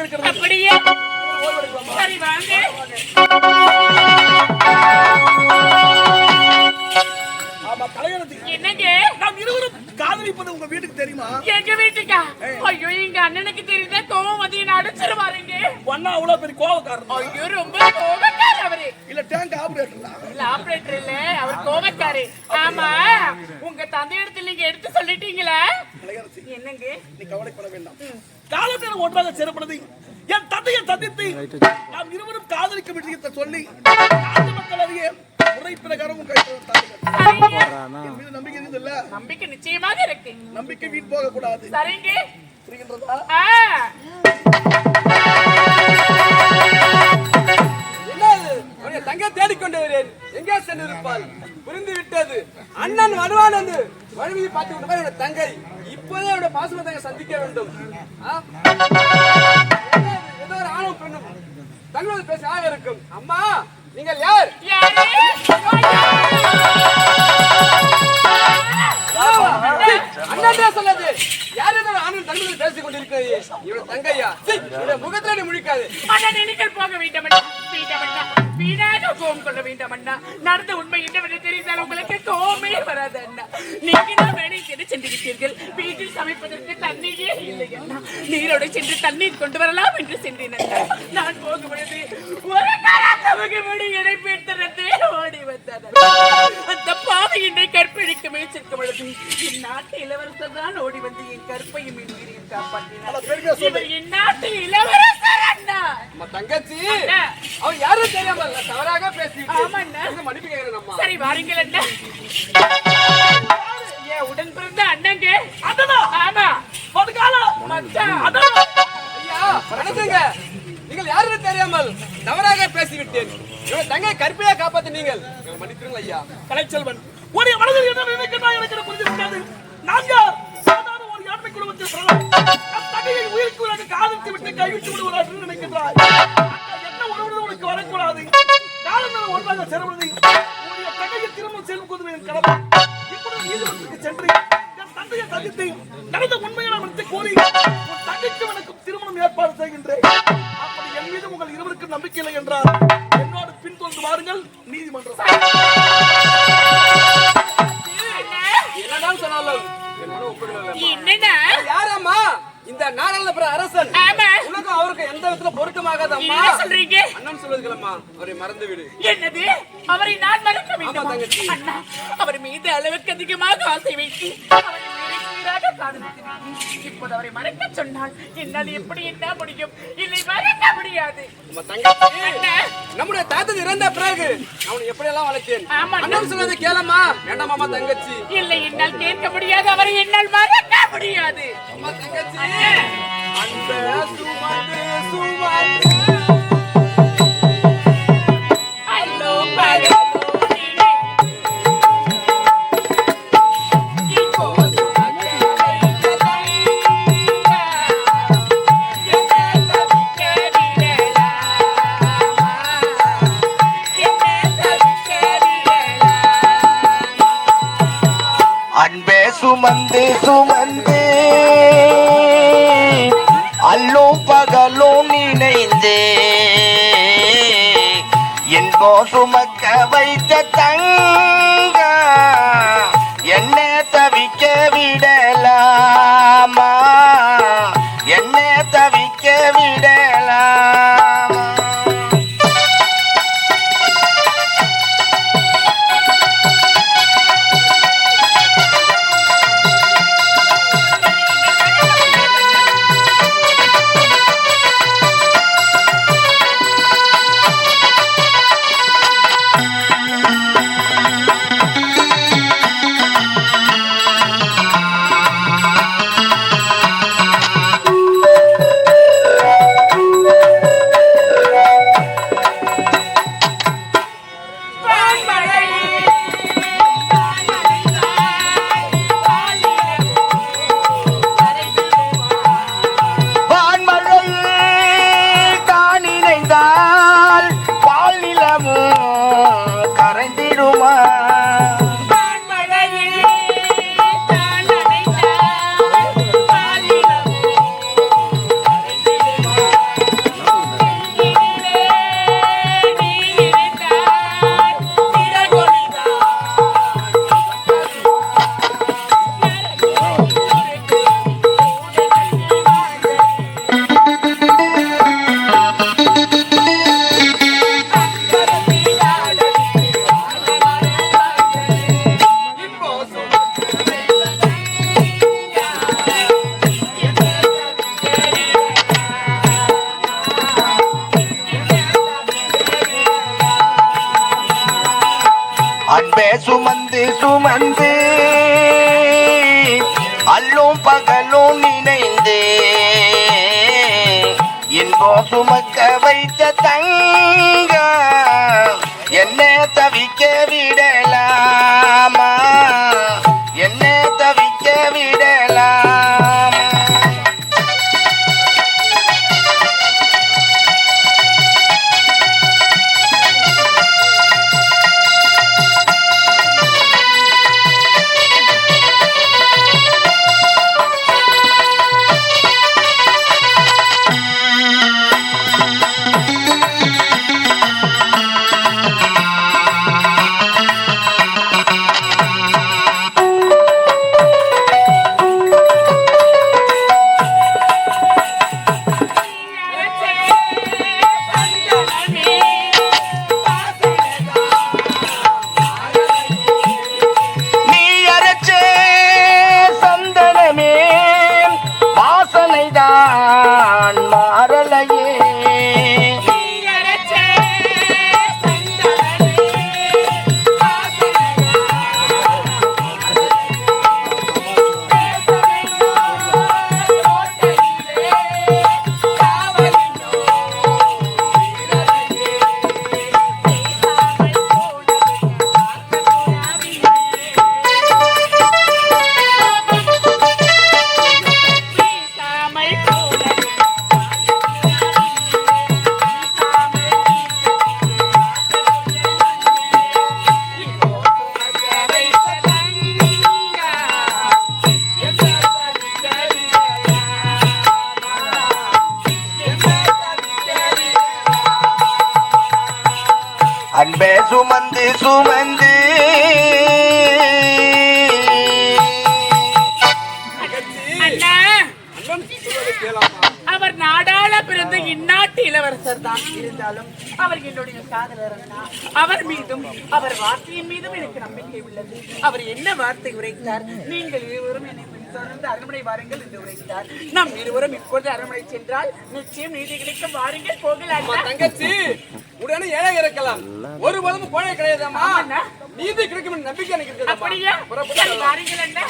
இருக்கிறது. அப்படியே சரி வாங்க. ஆமா கல்யாணத்துக்கு என்னங்க நாம் இருவரும் காதலிப்பது உங்க வீட்டுக்கு தெரியுமா? எங்க வீட்டுக்கா? ஐயோ எங்க அண்ணனுக்கு தெரியுதா கோவம் வந்து என்ன அடிச்சிருவாருங்க. ஒன்னா அவ்வளவு பெரிய கோவக்காரன். ஐயோ ரொம்ப கோவக்கார அவரு. இல்ல டேங்க் ஆபரேட்டரா? இல்ல ஆபரேட்டர் இல்ல அவர் கோவக்காரு. ஆமா உங்க தந்தை இடத்துல நீங்க எடுத்து சொல்லிட்டீங்களா? என்னங்க நீ கவலைப்பட வேண்டாம். காலம் நேரம் ஒன்றாக சேரப்படுது. என் தந்தையை சந்தித்து நாம் இருவரும் காதலிக்க விஷயத்தை சொல்லி நாட்டு மக்கள் அறிய முறை பிரகாரம் நம்பிக்கை இருக்குல்ல? நம்பிக்கை நிச்சயமாக இருக்கு. நம்பிக்கை வீண் போக கூடாது. சரிங்க புரிகின்றதா? என்னது தங்கை தேடிக்கொண்டு வருகிறேன். எங்கே சென்று இருப்பாள்? புரிந்து விட்டது. அண்ணன் வருவான் என்று வழியை பார்த்து விட்டு என்னோட தங்கை இப்போதே என்னோட பாசன தங்கை சந்திக்க வேண்டும். ஏதோ ஒரு ஆணும் பெண்ணும் தங்களோடு பேச ஆக இருக்கும். அம்மா நீங்கள் யார்? அண்ணன் சொன்னது யார்? ஆணும் தங்களோடு பேசிக் கொண்டிருக்கிறது இவரோட தங்கையா? முகத்துல நீ முழிக்காது. நீங்கள் போக வேண்டாம் வீணாக கோபம் கொள்ள வேண்டாம் அண்ணா. நடந்த உண்மை என்னவென்று தெரிந்தால் உங்களுக்கு கோபமே வராது அண்ணா. நீங்க தான் வேலைக்கு சென்றிருக்கீர்கள். வீட்டில் சமைப்பதற்கு தண்ணீரே இல்லை அண்ணா. நீரோடு சென்று தண்ணீர் கொண்டு வரலாம் என்று சென்றேன் அண்ணா. நான் போகும்பொழுது ஒரு காலத்தவகை என்னை பெற்றதே ஓடி வந்தார். அந்த பாவி என்னை கற்பழிக்க முயற்சிக்கும் பொழுது என் நாட்டு இளவரசர் தான் ஓடி வந்து என் கற்பையும் என் உயிரையும் காப்பாற்றினார். என் நாட்டு இளவரசர் அண்ணா. தங்கச்சி அவன் யாரும் தெரியாம தவறாக பேசி மன்னிப்பு கேட்கிறேன் அம்மா. சரி வாருங்கள் அண்ணா. ஏன் உடன் பிறந்த அண்ணங்க? ஆமா ஐயா வணக்கங்க. நீங்கள் யாரும் தெரியாமல் தவறாக பேசிவிட்டேன். தங்கை கற்பியா காப்பாத்து நீங்கள் மன்னித்துருங்கள் ஐயா. கலைச்செல்வன் உடைய மனதில் என்ன நினைக்கிறாய் எனக்கு புரிந்து விட்டது. நாங்கள் சாதாரண ஒரு யாழ்மை குடும்பத்தில் பிறந்தோம். தங்கையை உயிருக்கு காதலித்து விட்டு கைவிட்டு விடுவார் என்று நினைக்கிறாய். என்ன உறவு உனக்கு வரக்கூடாது. காலம் ஒன்றாக சேருவது உடைய தங்கையை திருமணம் செய்து கொள்வது என் கடமை. இப்பொழுது நீதிமன்றத்துக்கு சென்று என் தந்தையை சந்தித்து நடந்த உண்மையான மனத்தை கூறி உன் தங்கைக்கும் எனக்கும் திருமணம் ஏற்பாடு செய்கின்றேன். அப்படி என் மீது உங்கள் இருவருக்கும் நம்பிக்கை இல்லை என்றால் என்னோடு பின்தொடர்ந்து வாருங்கள் நீதிமன்றம். என்னதான் சொன்னாலும் என்னன்னா யாரம்மா இந்த நாடாளுமன்ற அரசன்? உனக்கும் அவருக்கு எந்த விதத்துல பொருத்தமாகாது அம்மா. சொல்றீங்க அண்ணன் சொல்லுங்களம்மா. அவரை மறந்து விடு. என்னது? அவரை நான் மறக்க வேண்டும் அண்ணா? அவர் மீது அளவுக்கு அதிகமாக ஆசை வைத்து இப்போது அவரை மறக்க சொன்னால் என்னால் எப்படி என்ன முடியும்? இல்லை மறக்க முடியாது. நம்முடைய தாத்தா இறந்த பிறகு அவனை எப்படி எல்லாம் வளர்த்தேன். அண்ணன் சொன்னதை கேளம்மா. வேண்டாமாமா தங்கச்சி. இல்லை என்னால் கேட்க முடியாது. அவரை என்னால் மறக்க முடியாது. தங்கச்சி அந்த சுமந்து சுமந்து ஐயோ பகல் சுமந்து சுமந்து அல்லும் பகலும் நினைந்து எங்கோ சுமக்க வைத்த தங்க என்ன தவிக்க விடலாமா? என்ன தவிக்க விடலாமா? சுமந்து அல்லும் பகலும் நினைந்து இன்பம் சுமக்க வைத்த தங்க என்ன தவிக்க விடலாமா என்ன தவிக்க விடலாமா அன்பே சுமந்து சுமந்து அண்ணா, அவர் நாடாள பிறந்த இந்நாட்டு இளவரசர் தான். இருந்தாலும் அவர் என்னுடைய காதலர் அண்ணா. அவர் மீதும் அவர் வார்த்தையின் மீதும் எனக்கு நம்பிக்கை உள்ளது. அவர் என்ன வார்த்தை உரைத்தார்? நீங்கள் இருவரும் என்னை தொடர்ந்து அரண்மனை வாருங்கள் என்று உரைத்தார். நம் இருவரும் இப்பொழுது அரண்மனை சென்றால் நிச்சயம் நீதி கிடைக்கும். வாருங்கள் போகலாம். தங்கச்சி உடனே ஏழை இருக்கலாம், ஒரு பதமும் கோழை கிடையாதாமா. நீதி கிடைக்கும் நம்பிக்கை எனக்கு இருக்குது. அப்படியா? சரி, வாருங்கள் அண்ணா.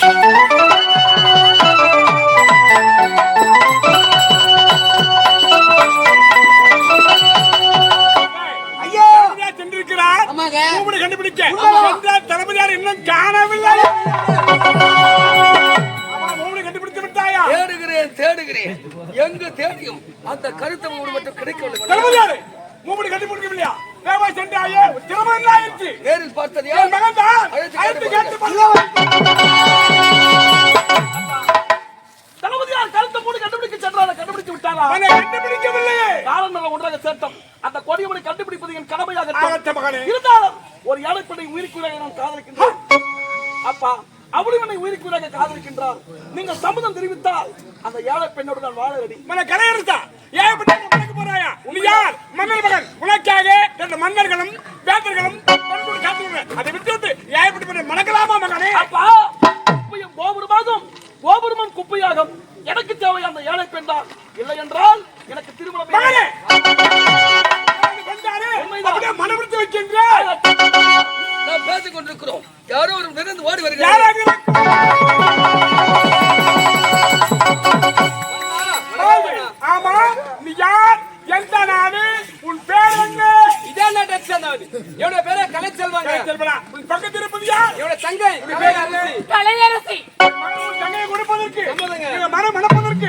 சென்றிருக்கிறார். கண்டுபிடிக்க தளபதியார் இன்னும் காணவில்லை. கண்டுபிடித்து விட்டாயா? தேடுகிறேன் எங்கு தேடியும் அந்த கருத்தை மட்டும் கிடைக்கவில்லை. தளபதியார் மூடி கண்டுபிடிக்கவில்லையா? தேவை சென்றாயே, திறமை என்ன ஆயிடுச்சு? நேரில் பார்த்தது என் மகன் தான். தளபதியார் கருத்தை மூடி கண்டுபிடிக்க சென்றால கண்டுபிடித்து விட்டாரா? கண்டுபிடிக்கவில்லை. காலம் நல்ல ஒன்றாக சேர்த்தோம். அந்த கொடியவனை கண்டுபிடிப்பது என் கடமையாக இருந்தாலும் ஒரு ஏழைப்படை உயிருக்குள்ளாக நான் காதலிக்கின்றேன். அப்பா, அவளும் என்னை உயிருக்குள்ளாக காதலிக்கின்றார். நீங்கள் சம்மதம் தெரிவித்தால் அந்த ஏழை பெண்ணோடு நான் வாழ ரெடி. கலையரசா, ஏழைப்பட்ட போறாயா? நீ யார்? மன்னர் மகன். உனக்காக ரெண்டு மன்னர்களும் வேந்தர்களும் அதை விட்டு ஏழைப்பட்ட மணக்கலாமா மகனே? அப்பா, குப்பையும் கோபுரமாகும், கோபுரமும் குப்பையாகும். எனக்கு தேவை அந்த ஏழை பெண் தான். இல்லை என்றால் எனக்கு திருமணம் மனப்படுத்தி வைக்கின்றார். நாம் பேசிக் கொண்டிருக்கிறோம். யாரோ ஒரு விருந்து ஓடி வருகிறார். ஆமா, நீ யார்? எந்த நாடு? உன் பேர் என்ன? இதான் என்னோட பேரை கலைச்செல்வாங்க. உன் பக்கத்தில் இருப்பது யார்? என்னோட தங்கை கலையரசி. தங்கையை கொடுப்பதற்கு மனம் மணப்பதற்கு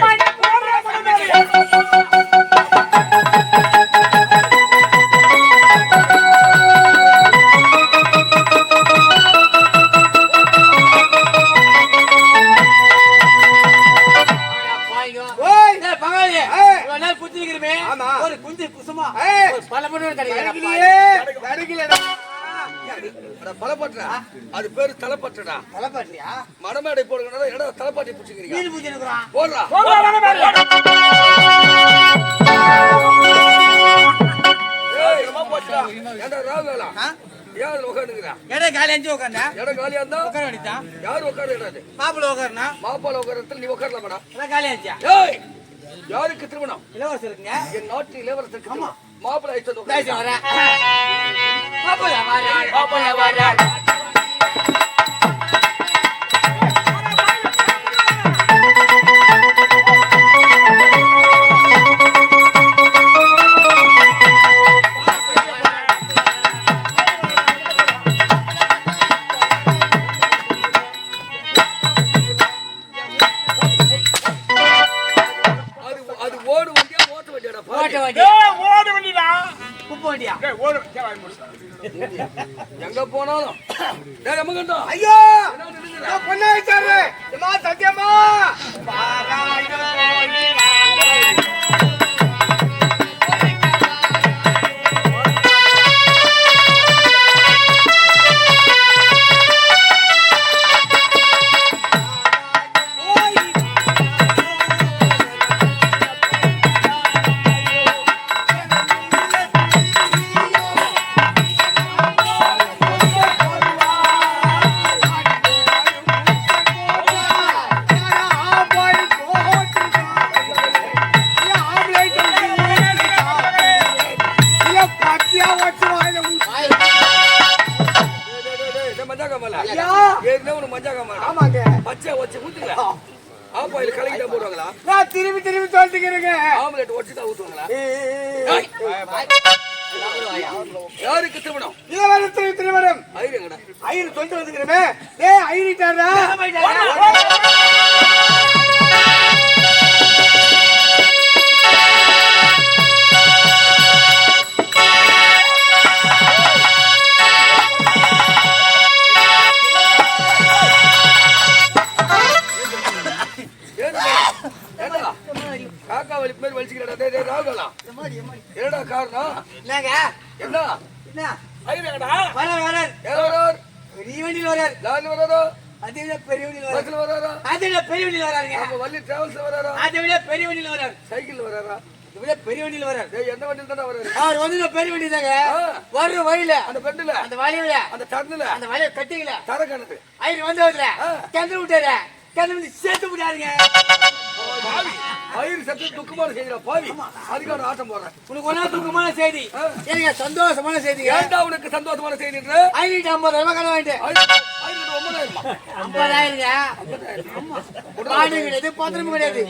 ஒரு குஞ்சு குசுமா பல பலப்பட்டா அது பேரு தலைப்பட்டா. தலைப்பாட்டியா? மடமேடை போடுங்க. இடம் தலைப்பாட்டி பிடிச்சிக்கிறீங்க. போடுறா யாரு உட்காந்துக்கிறா? இடம் காலியா உட்காந்தா? இடம் காலியா இருந்தா உட்கார வேண்டியதான். யாரு உட்கார இடாது? மாப்பிள்ள உட்காருனா மாப்பிள்ள உட்காரத்துல நீ உட்காரல மேடம். காலியாச்சியா? ஏய், யாருக்கு திருமணம்? இளவரசருக்குங்க. என் நாட்டு இளவரசருக்கு. ஆமா, மாப்பிள்ள ஐச்சது மாப்பிள்ள அது ஓடு வண்டியா ஓட்ட வண்டியாடா ஓட்ட வண்டி ஓடு வண்டிடா. குப்பை வண்டியா ஓடு வாய் மூடு. எங்க போனாலும் டேய் எமகண்டா ஐயோ பொண்ணாச்சாரு சத்தியமா மஜா கமலா ஐயா ஏற்கனவே உனக்கு மஜா கமலா ஆமாங்க பச்சை வச்சு ஊத்துங்க ஆப்பாயில் கலக்கிட்டா போடுவாங்களா நான் திரும்பி திரும்பி சொல்லிக்கிறேங்க ஆம்லெட் வச்சு தான் ஊத்துவாங்களா யாருக்கு திருமணம் இளவரசர் திருமணம் ஐயங்கடா ஐயர் சொல்லிட்டு வந்துக்கிறமே ஐயிட்டாரா காக்கா வலி பேர் வலிச்சுக்கிறா ராகுலா என்னடா காரணம் என்னங்க என்ன என்ன ஐயங்கடா. வரார் யார் வரார் பெரிய வண்டியில் வரார் லாரி வராரா அதை விட பெரிய வண்டியில் வரார் பஸ்ல வராரா அதை விட பெரிய வண்டியில் வராருங்க அப்ப வள்ளி டிராவல்ஸ்ல வராரா அதை விட பெரிய வண்டியில் வரார் சைக்கிள்ல வராரா இதை விட பெரிய வண்டியில் வரார் டேய் எந்த வண்டியில தான்டா வராரு அவர் வந்து பெரிய வண்டி தாங்க வர்ற வழியில அந்த பெண்ணுல அந்த வழியில அந்த டர்னுல அந்த வழியை கட்டிக்கல தர கணக்கு ஐயர் வந்ததுல கிணறு விட்டாரு கிணறு வந்து சேர்த்து விட்டாருங்க பாவி ஐயர் சத்து துக்கமான செய்திடா பாவி அதுக்கான ஆட்டம் போடுறேன் உனக்கு ஒன்னா துக்கமான செய்தி எனக்கு சந்தோஷமான செய்தி ஏன்டா உனக்கு சந்தோஷமான செய்தி என்று ஐநூத்தி 50 ரூபாய் கடன் வாங்கிட்டு ஐயர் 9,000 50,000 பாடு கிடையாது பத்திரமும் கிடையாது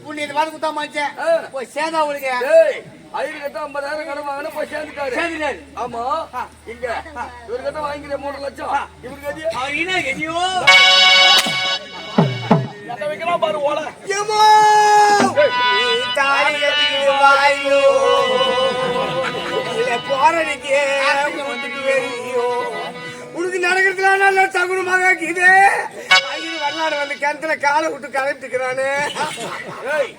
புண்ணி இது வாரம் குத்தா மாச்சேன் போய் சேர்ந்தா உங்களுக்கு டேய் ஐயர் கிட்ட 50,000 கடன் வாங்கினா போய் சேர்ந்துட்டாரு சேர்ந்துட்டாரு ஆமா இங்க இவரு கிட்ட வாங்கிக்கிற 3 லட்சம் இவருக்கு அது அவர் என்ன எதையோ என்ன வைக்கலாம் பாரு ஓலை. எமோ தாடி கட்டிக்கிட்டு வாயோ இல்ல போறதுக்கு வந்துட்டு வேறியோ உனக்கு நடக்கிறதுல நல்ல தகுனமாக இருக்குது ஐயர் வரலாறு வந்து கிணத்துல காலை விட்டு கலப்பிட்டுக்கிறானு ஏய்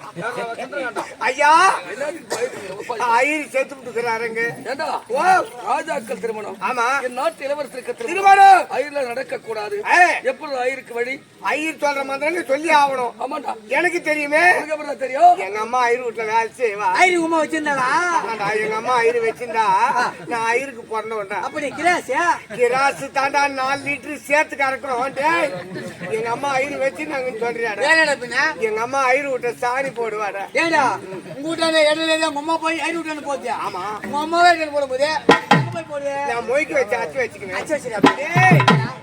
சந்திரகாண்டா ஐயா எல்லாத்துக்கும் பயப்படுங்க ஐயர் சேர்த்து விட்டுக்கிறாருங்க ஏண்டா ஓ ராஜாக்கள் திருமணம் ஆமா என் நாட்டு இளவரசருக்கு திருமணம் ஐயர்ல நடக்க கூடாது எப்பொழுது ஐயருக்கு வழி ஐயர் சொல்ற மந்திரங்க சொல்லி ஆகணும் ஆமாண்டா எனக்கு தெரியுமே உனக்கு அப்புறம் தெரியும் எங்க அம்மா ஐயர் வீட்டுல வேலை செய்வா ஐயரு உமா வச்சிருந்தாளா எங்க அம்மா ஐயர் வச்சிருந்தா நான் ஐயருக்கு பிறந்தவன்டா அப்படி கிராசியா கிராசு தாண்டா 4 லிட்டர் சேர்த்து கறக்குறோம் டேய் எங்க அம்மா ஐயர் வச்சிருந்தாங்கன்னு சொல்றியாடா வேற பின்ன எங்க அம்மா ஐயர் வீட்டை சாணி போடுவாடா ஏடா உங்க வீட்டான இடையில உங்க அம்மா போய் ஐயரு வீட்டான போச்சு ஆமா உங்க அம்மாவே இடையில போடும் போது போய் போடு நான் மொய்க்கு வச்சு அச்சு வச்சுக்கிறேன் அச்சு வச்சிருக்கா டேய்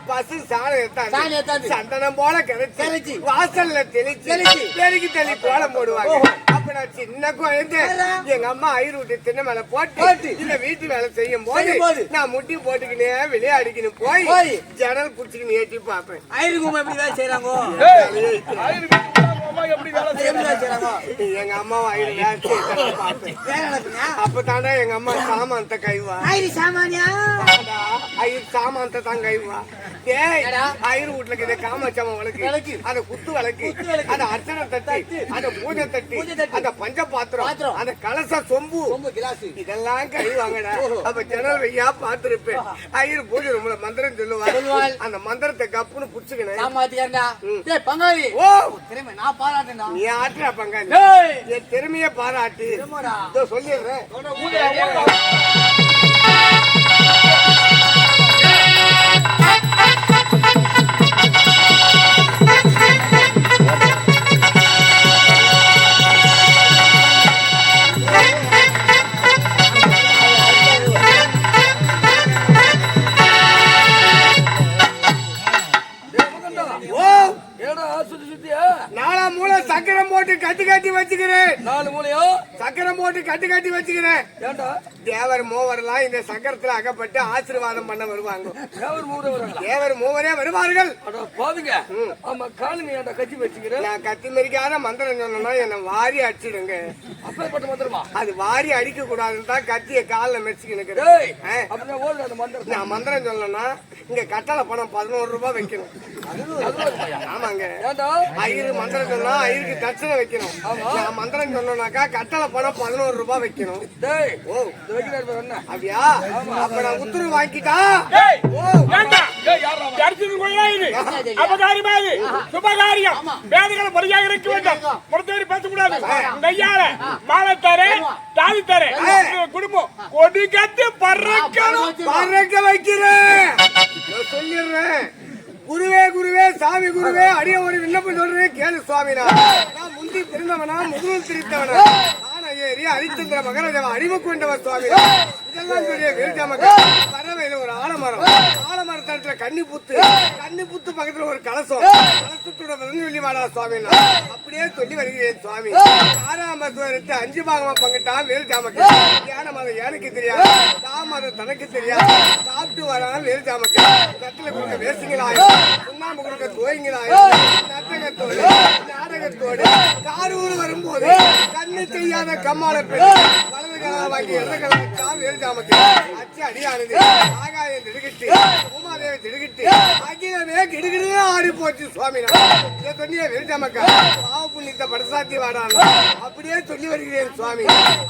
பசு சாணம் சாணம் எடுத்தாந்து. சந்தனம் போல கரைச்சி வாசல்ல தெளிச்சு பெருக்கி தெளி கோலம் போடுவாங்க அப்ப நான் சின்ன குழந்தை எங்க அம்மா ஐயர் வீட்டு திண்ணை மேல போட்டு இந்த வீட்டு வேலை செய்யும் போது நான் முட்டி போட்டுக்கினே விளையாடிக்கின்னு போய் ஜன்னல் புடிச்சுக்கின்னு ஏற்றி பாப்பேன் ஐயரு உமா எப்படி வேலை செய்யறாங்க ஐயர் வீட்டுக்கு அம்மா எப்படி வேலை எப்படி வேலை செய்யறாங்க எங்க அம்மா ஐயர் வேலை செய்ய பாப்பேன் வேற பின்ன அப்ப தாண்டா எங்க அம்மா சாமான்த்த கைவா ஐயரு சாமானியா ஐயர் சாமான்த்த தான் கைவா டேய் ஐயர் வீட்டுல இருக்கிற காமாட்சம்மா விளக்கு அந்த குத்து விளக்கு அந்த அர்ச்சனை தட்டி அந்த பூஜை தட்டி அந்த பஞ்ச பாத்திரம் அந்த கலச சொம்பு கிளாஸ் இதெல்லாம் கை வாங்கடா அப்ப ஜன்னல் வையா பாத்துருப்பேன் ஐயர் பூஜை ரூம்ல மந்திரம் சொல்லுவாள் அந்த மந்திரத்தை கப்புன்னு புடிச்சுக்கணும் சாமாத்தியாண்டா டேய் பங்காளி ஓ திரும்ப நான் பாராட்டேன்டா நீ ஆட்டுற பங்காளி டேய் என் திறமைய பாராட்டு திரும்படா இதோ சொல்லிடுறேன் ஏடா சுத்தி சுத்தியா நாலா மூளை சக்கரம் போட்டு கட்டி கட்டி வச்சுக்கிறேன் வச்சுக்கிறேன். 4 மூலையோ சக்கரம் போட்டு கட்டி வச்சுக்கிறேன். ஏண்டா தேவர் மூவரெல்லாம் இந்த சக்கரத்துல அகப்பட்டு ஆசீர்வாதம் பண்ண வருவாங்க. தேவர் மூவரே வராங்களா? தேவர் மூவரே வருவார்கள். அட பாவிங்க. ஆமா காலுங்க ஏன்டா கட்டி வச்சுக்கிறேன்? நான் கத்தி மறிக்காத மந்திரம் சொன்னா என்ன வாரி அடிச்சிடுங்க. அப்பேற்பட்ட மந்திரமா? அது வாரி அடிக்க கூடாதுன்னு தான் கத்திய காலில் மெச்சுக்கு நிக்கிறேன். டேய் அப்படியே ஓடுற அந்த மந்திரம். நான் மந்திரம் சொல்லணும்னா இங்க கட்டளை பணம் 11 ரூபாய் வைக்கணும். ஆமாங்க. ஏண்டா ஐயரு மந்திரம் சொன்னா ஐயருக்கு தட்சணை வைக்கணும். நான் மந்திரம் சொன்னாக்கா கட்டளை பணம் 11 ரூபாய் வைக்கணும். டேய் ஓ இந்த வைக்கிறார் பேர் என்ன? அப்படியா? அப்ப நான் உத்தரவு வாங்கிட்டா அபகாரிமாது சுபகாரியம் வேதங்களை பொறியாக இருக்க வேண்டும். பொறுத்தவரை பேசக்கூடாது. கையால மாலத்தாரே தாதித்தாரே குடும்பம் கொடி கத்து பறக்க வைக்கிறேன். சொல்லிடுறேன். குருவே சாமி குருவே அடிய ஒரு விண்ணப்பம் சொல்றேன் கேளு சுவாமி. நான் முந்தி பிறந்தவனா முதுகில் திரித்தவனா ஏறி ஹரிச்சந்திர மகராஜாவை அடிமை கொண்டவர் சுவாமி. இதெல்லாம் சொல்லிய வீழ்ச்சாமக்க பறவையில ஒரு ஆலமரத்துல கன்னி புத்து பக்கத்துல ஒரு கலசத்தோட சொல்லி வாடா சுவாமி. அப்படியே சொல்லி வருகிறேன் சுவாமி. 6ஆம் எடுத்து 5 பாகமா பங்கிட்டான் வேல்சாமக்க. யான மதம் எனக்கு தெரியாது, தாமதம் தனக்கு தெரியாது. சாப்பிட்டு வரான் வேல்சாமக்க. கட்டில கொடுக்க வேசிங்களாயும் சுண்ணாம்பு கொடுக்க தோய்ங்களாயும் நத்தகத்தோடு நாடகத்தோடு காரூர் வரும்போது கண்ணு செய்யாத கம்மாள வலது கலா வாங்கி எந்த கலா வேல்சாமக்கு அச்சு அடியானது ஆகாயம் திடுகிட்டு உமாதேவி திடுகிட்டு அகிலமே கிடுகிடு ஆடி போச்சு சுவாமி. சொன்னிய வேல்சாமக்கா பாவ புண்ணியத்தை படசாத்தி வாடான அப்படியே சொல்லி வருகிறேன் சுவாமி.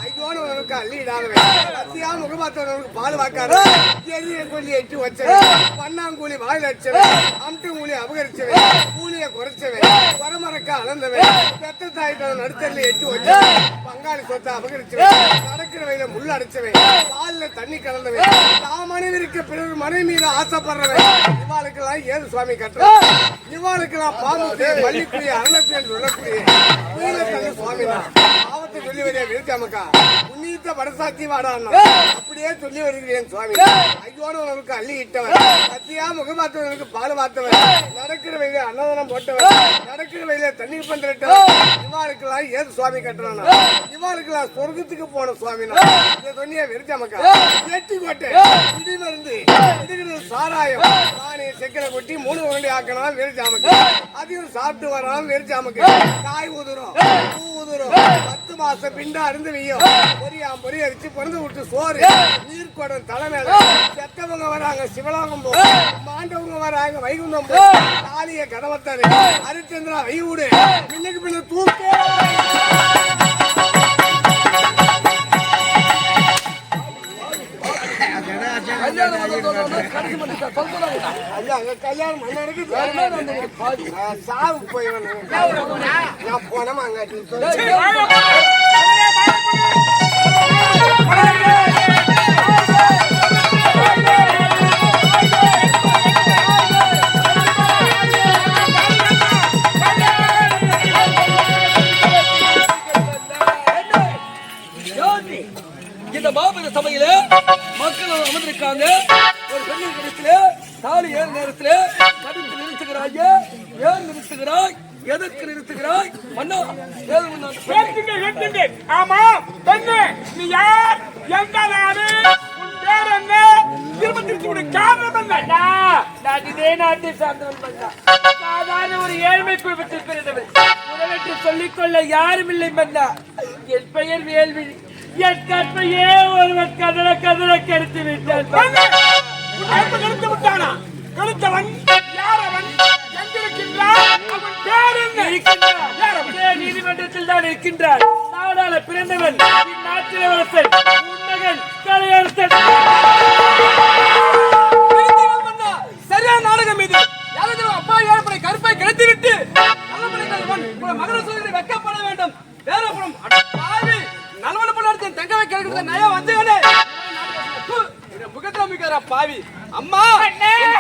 ஐயோனவனுக்கு அள்ளிடாதவன் சத்தியா முகமாத்தவனுக்கு பால் வாக்காத எரிய கொல்லி எட்டு வச்சவன் பண்ணாங்கூலி வாயில் அடிச்சவன் அம்ட்டு கூலி அபகரிச்சவன் கூலிய குறைச்சவன் வரமரக்க அளந்தவன் பெத்த தாய்த்தவன் நடுத்தரில் எட்டு வச்சவன் பங்காளி சொத்தை அபகரிச்சவன் நடக்கிற வயல முள்ள அடிச்சவன் பால்ல தண்ணி கலந்தவன் தான் மனைவிற்கு பிறகு மனைவி மீது ஆசைப்படுறவன் இவாளுக்கெல்லாம் ஏது சுவாமி கட்டுறேன். இவாளுக்கெல்லாம் பாம்பு மல்லிக்குரிய அரணக்குரியன்னு சொல்லக்கூடிய புயல தண்ணி சுவாமி ஆபத்தை சொல்லி வரையா வீழ்ச்சாமக்கா புண்ணியத்தை படசாத்தி வாடான்னா அப்படியே சொல்லி வருகிறேன் சுவாமி. ஐயோனவனுக்கு அள்ளி இட்டவன் சத்தியா முகமாத்தவனுக்கு பால் வாத்தவன் நடக்கிற வயல அன்னதானம் போட்டவன் நடக்கிற வயல தண்ணீர் பண்றவன் இவாளுக்கெல்லாம் ஏது சுவாமி கட்டுறானா இவாளுக்கெல்லாம் சொர்க்கத்துக்கு போன சுவாமி. சொன்னிய வெறிச்சாமக்கா எட்டி கோட்டை இடி மருந்து இடுகிறது சாராயம் நானே செக்கரை கொட்டி 3 உருண்டை ஆக்கணும் வெறிச்சாமக்கு. அதையும் சாப்பிட்டு வரான் வெறிச்சாமக்கு. காய் உதுரும் பூ உதுரும் 10 மாசம் பிண்டா அருந்து வெய்யும் பொறி அரிச்சு பிறந்து விட்டு சோறு நீர்க்குடம் தலைமையில செத்தவங்க வராங்க சிவலாங்கம் போ மாண்டவங்க வராங்க வைகுந்தம் போ காளிய கடவத்தாரு ஹரிச்சந்திரா வைவுடு பின்னுக்கு பின்ன தூக்கு. கல்யாணம் சாவு போய் நான் போனமா இந்த மாபெரும் சபையில மக்கள் அமர்ந்திருக்காங்க. ஒரு பெண்ணின் இடத்துல தாலி ஏறு நேரத்துல கடுத்து நிறுத்துகிறாய். ஏன் நிறுத்துகிறாய்? எதற்கு நிறுத்துகிறாய்? மன்னா ஆமா பெண்ணு நீ யார்? எந்த நாடு? உன் பேர் என்ன? திரும்ப திருச்சி காரணம் என்ன? நான் இதே நாட்டை சார்ந்தவன். சாதாரண ஒரு ஏழ்மை குடும்பத்தில் பிறந்தவன். உறவென்று சொல்லிக்கொள்ள யாரும் இல்லை மன்னா. என் பெயர் வேள்வி. என் கற்பையே ஒருவன் கதற கெடுத்து விட்டான். கெடுத்து விட்டானா? கெடுத்தவன் யார்? அவன் எங்கிருக்கின்றான்? அவன் பேர் என்ன? நீதிமன்றத்தில் தான் இருக்கின்றான். நாடாள பிறந்தவன் இந்நாட்டில் இளவரசன் உன்னகன் கலையரசன். சரியான நாடகம் இது. அப்பா ஏழப்படை கருப்பை கெடுத்து விட்டு மகர சோதனை வெக்கப்பட வேண்டும். வேறப்படும் நலவன படம் தங்கவை கேட்கிறது நயா வந்து முகத்துல மிக்கிற பாவி அம்மா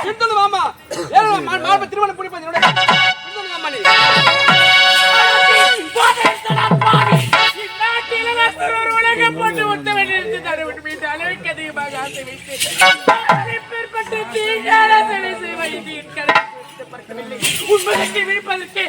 சிந்தனு மாமா மாமா திருமணம் புடிப்பது அம்மா நீ உலகம் போட்டு ஒத்தவன் இருந்து தடவிட்டு மீது அளவுக்கு அதிகமாக ஆசை வைத்து உண்மைக்கு விழிப்பதற்கு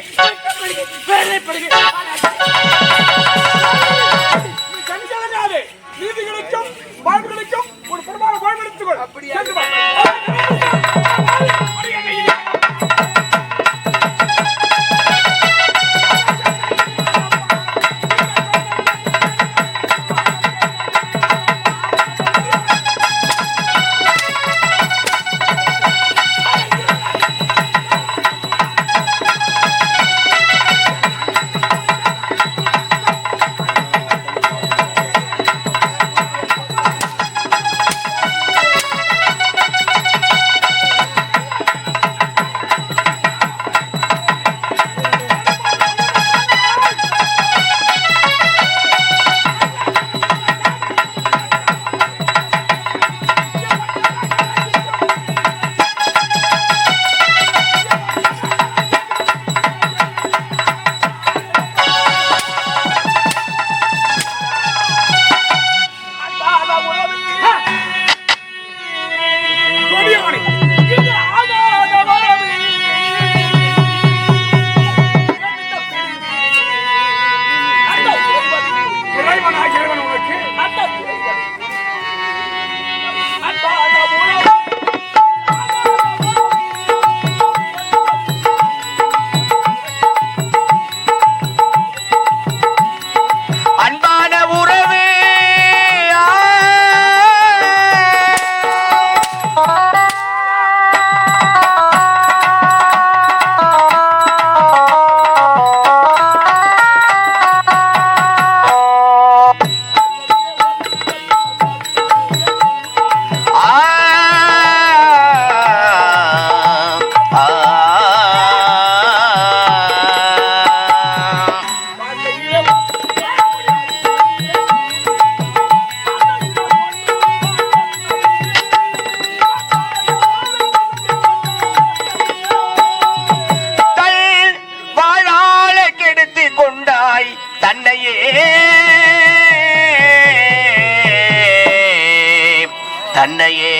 தன்னையே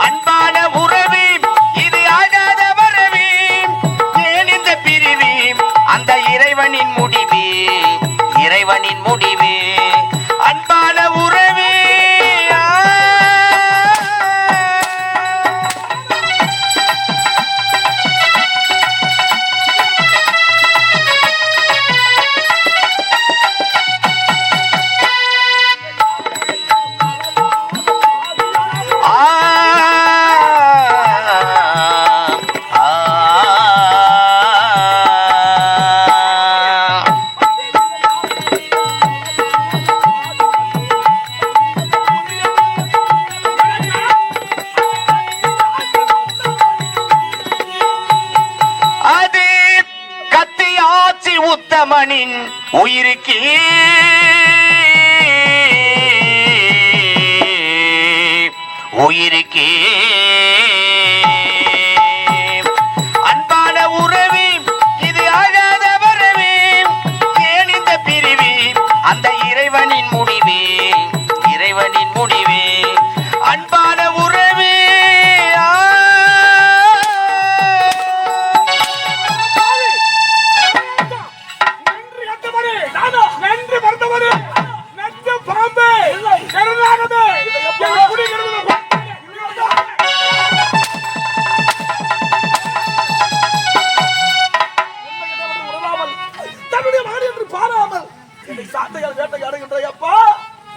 அன்பான உறவு இது ஆகாத வரவு ஏன் இந்த பிரிவு அந்த இறைவனின் முடிவு இறைவனின் முடிவு அன்பான உறவு உத்தமனின் உயிருக்கு உயிருக்கு அன்பான உறவு இது ஆகாத வரவு ஏன் இந்த பிரிவு அந்த இறைவனின் முடிவு இறைவனின் முடிவு அன்பான உறவு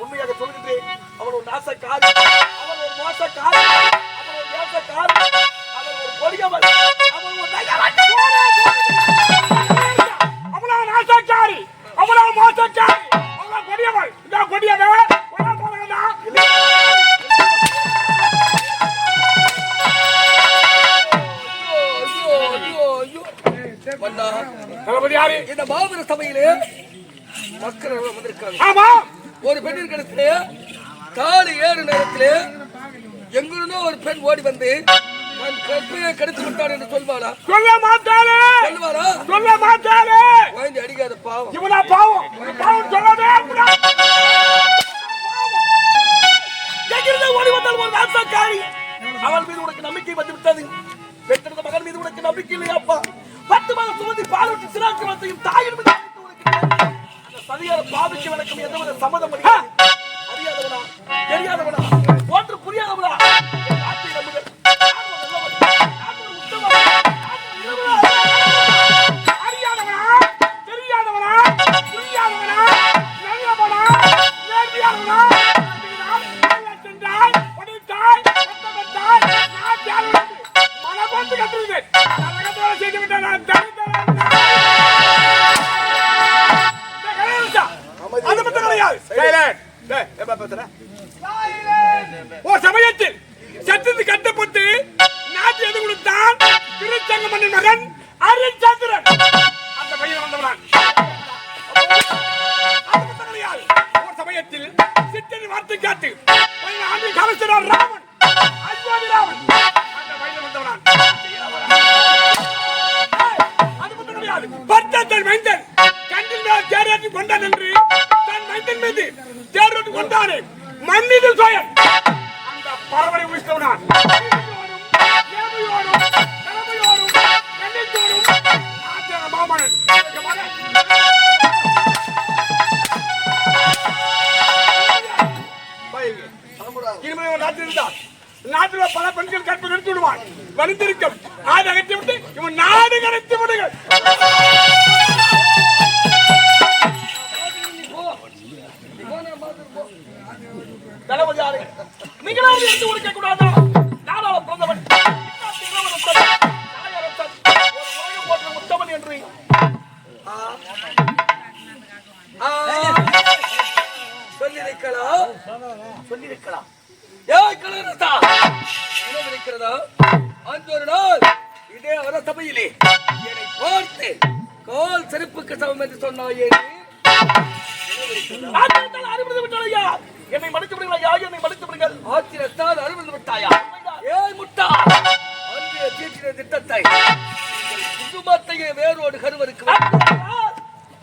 உண்மையாக சொல்கின்றேன். அவன் ஒரு நாசக்காரி, அவன் ஒரு மோசக்காரி, அவன் ஒரு தேசக்காரி, அவன் ஒரு கொடியவன், அவன் ஒரு நயவன். அவனா நாசக்காரி, அவனா மோசக்காரி, அவனா கொடியவன், இந்த கொடியவன் இந்த மாபெரும் சபையிலே மக்கள் வந்திருக்காங்க. ஆமா, ஒரு பெண்ணின் கழுத்திலே காலை 7 நேரத்திலே எங்கிருந்தோ ஒரு பெண் ஓடி வந்து நான் கற்பையை கடித்து விட்டான் என்று சொல்வாளா? சொல்ல மாட்டாளே. சொல்லுவாரா? சொல்ல மாட்டாளே. வாங்கி அடிக்காத பாவம். இவனா பாவம். பாவம் சொல்லவே கூடாது. எங்கிருந்து ஓடி வந்தால் ஒரு நாசக்காரி. அவள் மீது உனக்கு நம்பிக்கை வந்து விட்டது. பெற்றெடுத்த மகன் மீது உனக்கு நம்பிக்கை இல்லையாப்பா? 10 மாதம் சுமந்தி பால் விட்டு சிறாக்கு வளர்த்தையும் தாயின் மீது சரியான பாவிக்க வழக்கம் எந்த சம்மதம் அறியாதவனா தெரியாதவனா ஒன்று புரியாதவனா அறியாதவனா தெரியாதவனா புரியாதவனா நல்லவனா நேர்மையானவனா சென்றாய் படித்தாய் மனப்பட்டு கட்டுவது செய்து விட்டேன். சமயத்தில் சட்டத்து கட்டப்பட்டு நாட்டு எது கொடுத்தான் திருச்சங்க மன்னன் மகன் அரிச்சந்திரன். அந்த பையன் வந்தவன் சமயத்தில் சித்தனை வார்த்தை காட்டு கலசரார் ராமன் அஸ்வாமி ராமன் அந்த பையன் வந்தவன். பட்டத்தன் மைந்தன் கண்ணில் மேல் தேரேற்றி கொண்டான் என்று தன் மைந்தன் மீது தேரேற்றி கொண்டானே மன்னிது சோயன். அந்த பரவரை உயிர்த்தவனான் மாமனன் இனிமேல் நாட்டில் இருந்தால் நாட்டில் பல பெண்கள் கற்பு நிறுத்தி விடுவான். வலிந்திருக்கும் ஆடு அகற்றி விட்டு இவன் நாடு கடத்தி விடுங்கள். தளபதியாரே, நீங்களாவது எடுத்து கொடுக்க கூடாதா? நாடாள பிறந்தவன் முத்தவன் என்று சொல்லியிருக்கலாம். இருக்கிறதா? அந்த ஒரு நாள் இதே அவர சபையிலே என்னை பார்த்து கால் செருப்புக்கு சமம் என்று சொன்னாயே. அனுமதி விட்டாயா? என்னை மன்னித்து விடுங்களா? என்னை மன்னித்து விடுங்கள். ஆத்திரத்தால் அனுமதி விட்டாயா? ஏன் முட்டா அன்றைய தீட்டின திட்டத்தை குடும்பத்தையே வேறோடு கருவருக்கு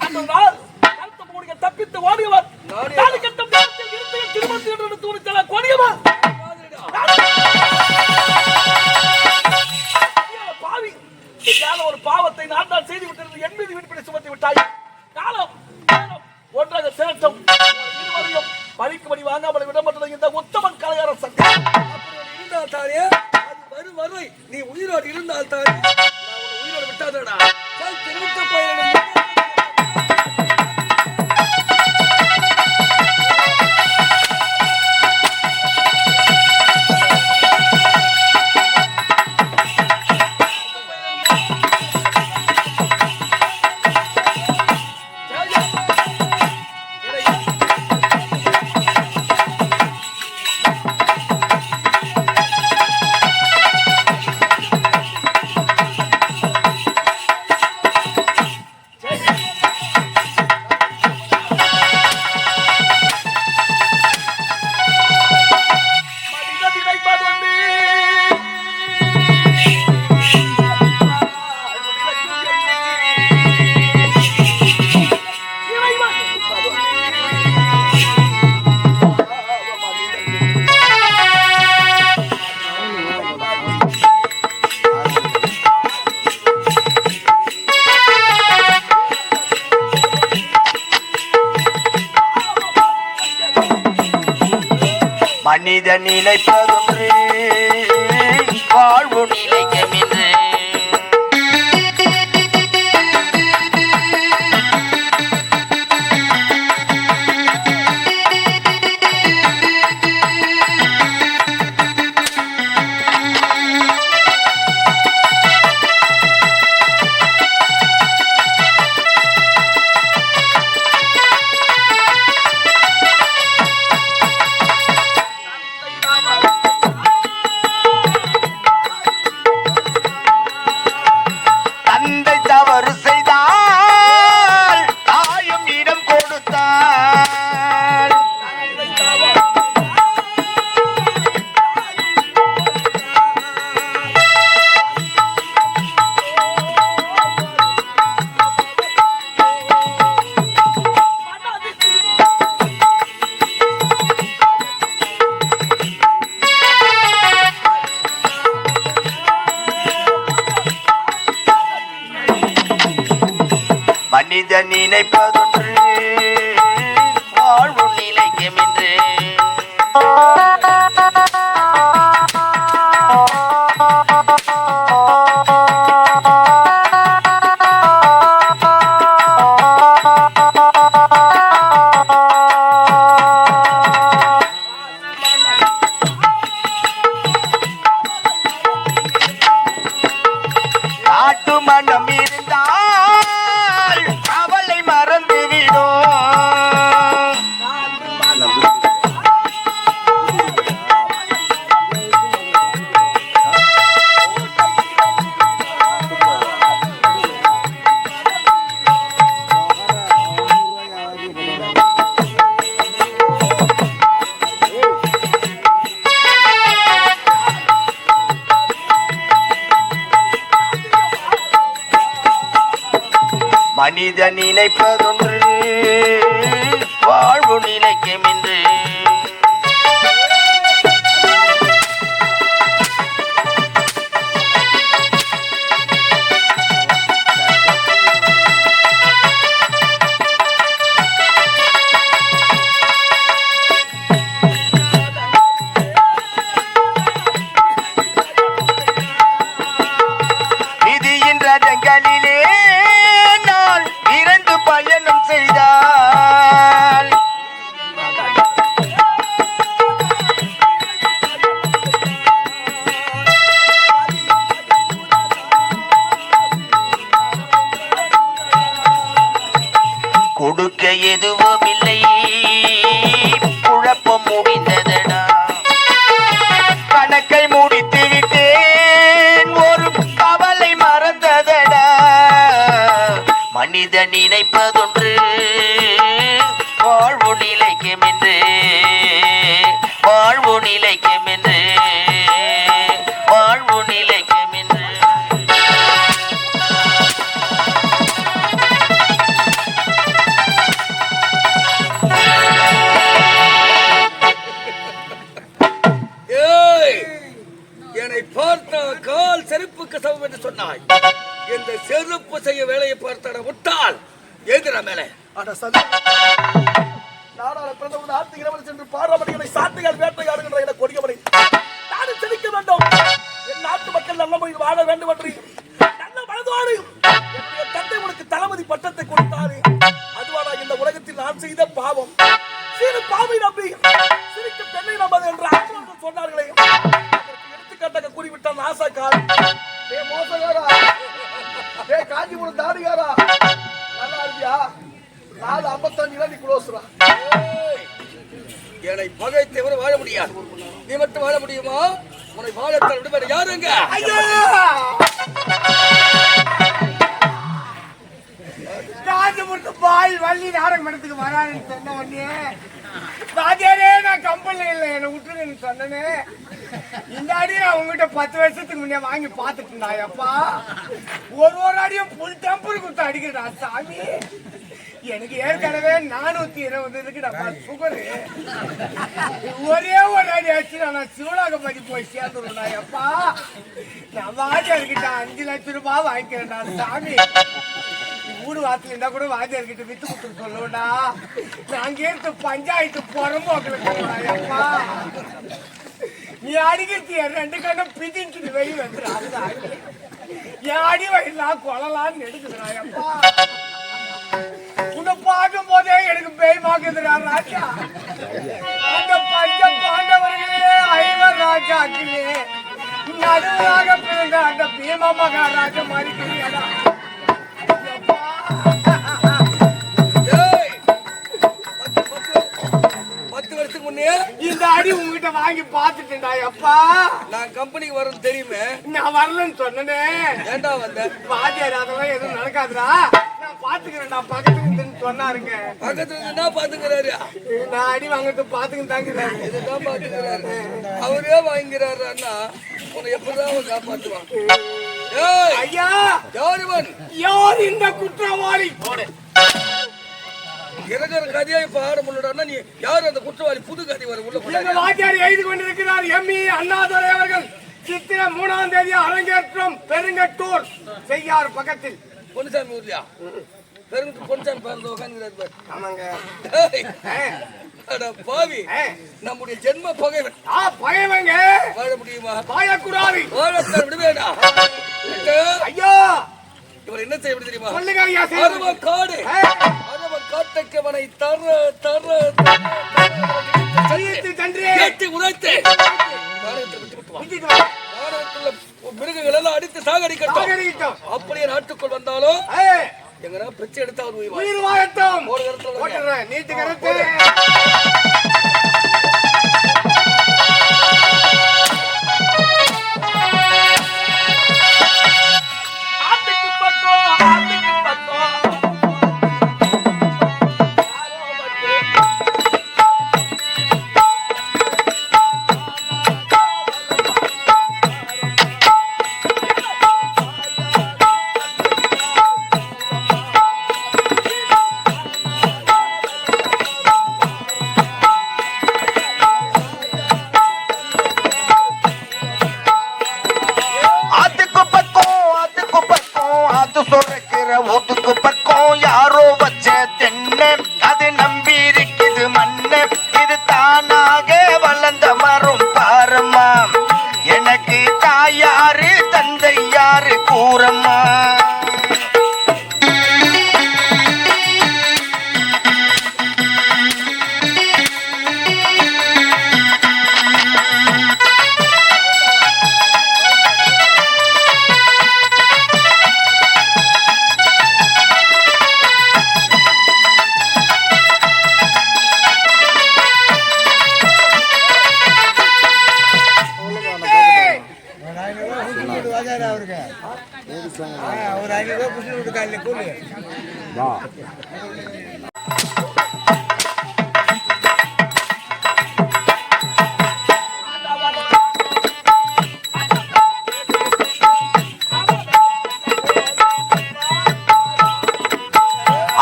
அந்த நாள் தப்பித்து ஓடியவர் திருமணத்தில் தாய் காலம் நேரம் ஒன்றாக சேரட்டும். இருவரையும் பழிக்கும்படி வாங்காமல் விடப்பட்டது இந்த உத்தமன் கலையார சக்தி. இருந்தால் தானே அது வரை நீ உயிரோடு இருந்தால் தானே நான் உன்னை உயிரோடு விட்டாதடா. தெரிவித்த பயிரிடும் மனித நிலைப்பதொன்று வாழ்வு நிலைக்கமென்று மனித நினைப்பதொன்று வாழ்வு நிலைக்கமென்று காட்டு மனம் இருந்தால் அவளை மறந்து விடும். மனித நினைப்பதொன்று வாழ்வு நிலைக்கமென்று விதியின் ரதங்களிலே பயணம் செய்தால் கொடுக்க எதுவும் இல்லை, குழப்பம் முடிந்ததடா. கணக்கை முடித்து விட்டேன், ஒரு கவலை மறந்ததடா. மனித நினைப்பதொன்று வாழ்வு நிலைக்கமென்று, வாழ்வு நிலைக்கமென்று, வாழ்வு நிலைக்கமென்று. என்னை பார்த்த கால் செருப்புக்கு சமம் என்று சொன்னாய். இந்த செருப்பு செய்ய வேலையை பார்த்தாட விட்டால் ஏத்துறா மேல. அட சதி. நாடாள பிறந்தவன் ஆர்த்திகிறவன் சென்று பாராமணிகளை சாட்டுகள் வேட்டையாடுகின்ற என கொடியவனை நாடு செழிக்க வேண்டும். என் நாட்டு மக்கள் நல்ல முறையில் வாழ வேண்டும் என்று நல்ல மனதோடு என்னுடைய தந்தை உனக்கு தளபதி பட்டத்தை கொடுத்தாரு. அதுவாடா இந்த உலகத்தில் நான் செய்த பாவம். சிறு பாவை நம்பி சிரிக்க பெண்ணை நம்பது என்று ஆசிரியர்கள் சொன்னார்களே, எடுத்துக்காட்டாக கூறிவிட்டான் ஆசாக்கார். ஏ மோசகாரா, ஏ காஞ்சிபுரம் தாடிகாரா, நல்லா இருக்கியா? 4:55 நீ குளோஸ்ரா. என்னை பகைத்தவரை வாழ முடியாது. நீ மட்டும் வாழ முடியுமா? உன்னை வாழத்தால் விட வேற யாருங்க? ஐயா ராஜமுத்து பாய் வள்ளி நாடக மடத்துக்கு வரான்னு சொன்ன உடனே ராஜாரே நான் கம்பெனில இல்லை என்னை விட்டுருன்னு சொன்னனே. இந்த அடி நான் உங்ககிட்ட 10 வருஷத்துக்கு முன்னே வாங்கி பார்த்துட்டு இருந்தாயப்பா. ஒரு அடியும் புல் டெம்பர் கொடுத்து அடிக்கிறா சாமி. எனக்கு ஏற்கனவே 420 இருக்குடா சுகரு. ஒரே ஒரு அடி ஆச்சு நான் சிவலாக பதி போய் சேர்ந்துருந்தாயப்பா. நான் வாஜர்கிட்ட 5 லட்சம் ரூபாய் வாங்கிக்கிறேன்டா சாமி. ஊடு வாசல் இருந்தா கூட வாஜர்கிட்ட வித்து கொடுத்து சொல்லுவா. நாங்க எடுத்து பஞ்சாயத்து புறம்போக்கலப்பா. நீ அடிக்கிறது 2 கண்ணும் பிதிட்டு வெளி வந்துடா. என் அடி வயலாம் கொலலான்னு எடுக்குதுடாயப்பா. உன்னை பார்க்கும் போதே எனக்கு பேய் பாக்குதுடா ராஜா. அந்த பஞ்ச பாண்டவர்களே 5 ராஜாக்களே நடுவராக பிறந்த அந்த பீம மகாராஜா மாதிரி தெரியாதா? ஏய், 10 வருஷத்துக்கு முன்னே இந்த அடி உங்ககிட்ட வாங்கி பாத்துட்டேன்டா அப்பா. நான் கம்பெனிக்கு வரேன்னு தெரியுமே. நான் வரலன்னு சொன்னனே. ஏண்டா வந்த? வாத்தியார் அதெல்லாம் எதுவும் நடக்காதுடா, நான் பாத்துக்கிறேன்டா பக்கத்துல இருந்துன்னு சொன்னாருங்க. பக்கத்துல இருந்து என்ன பாத்துக்கிறாரு? நான் அடி வாங்கிட்டு பாத்துக்கிட்டு தாங்கிறாரு. இதுதான் பாத்துக்கிறாரு. அவரே வாங்கிறாரு அண்ணா. உன்னை எப்படிதான் அவன் காப்பாத்துவான்? ஏய் ஐயா யாருவன்? யார் இந்த குற்றவாளி? இருக்கிற கதையை பாட முடியலன்னா நீ யார் அந்த குற்றவாளி? புது கதை வர உள்ள எங்க வாத்தியார் எழுதி கொண்டிருக்கிறார். எம்இ அண்ணாதுரை அவர்கள் சித்திரை 3ஆம் தேதி அரங்கேற்றம் பெருங்கட்டூர் செய்யார் பக்கத்தில். பொன்சாமி ஊர்லயா? பெருங்கட்டூர் பொன்சாமி பாருங்க உட்காந்துக்கிறாரு. ஆமாங்க. அட பாவி, நம்முடைய ஜென்ம பகைவன். பகைவங்க வாழ முடியுமா? பாயக்கூடாது. வாழத்தான் விடுவேடா. ஐயா இவர் என்ன செய்ய தெரியுமா? சொல்லுங்க ஐயா. அரவன் காடு, அரவன் காட்டுக்கவனை தர தர எட்டி உதைத்து மிருகங்கள் எல்லாம் அடித்து சாகடிக்கட்டும். அப்படியே நாட்டுக்குள் வந்தாலும் எங்கன்னா பிரச்சனை எடுத்தா உயிர் வாழட்டும். ஒரு கருத்துல நீட்டு கருத்து. ஒதுக்கு பக்கம் யாரோ வச்ச தென்னை அது நம்பி இருக்குது மண்ணு. இது தானாக வளர்ந்த மரம் பாரம்மா. எனக்கு தாயாரு தந்தை யாரு கூறம்மா. ஒரு 5 ரூபாய் புடிச்சு விட்டு காலையில கூலி.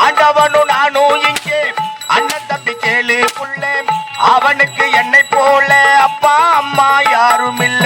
ஆண்டவனும் நானும் இங்கே அண்ணன் தம்பி கேளு புள்ள. அவனுக்கு என்னை போல அப்பா அம்மா யாரும் இல்ல.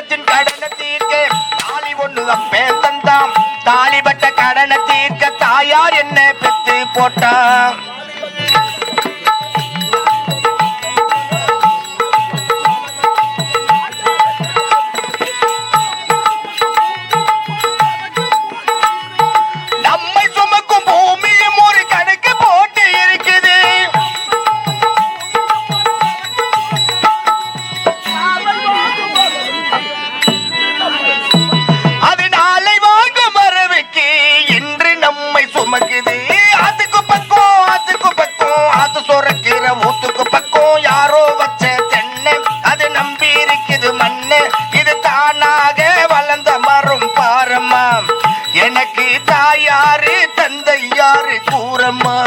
குடும்பத்தின் கடனை தீர்க்க தாலி ஒண்ணு அப்பேன் தந்தான். தாலிபட்ட கடனை தீர்க்க தாயார் என்ன பெத்து போட்டா. நம்மை சுமக்கும் பூமியும் ஒரு கணக்கு போட்டு இருக்குது. அது நாளை வாங்க மரவுக்கு இன்று நம்மை சுமக்குது. அதுக்கு பக்கம் அது சொரக்கிற ஊத்துக்கு பக்கம் யாரோ வச்ச தென்னை அது நம்பி இருக்குது மண்ணு. இது தானாக வளர்ந்த மரம் பாரம்மா. எனக்கு தாயாரு தந்தை யாரு கூறம்மா.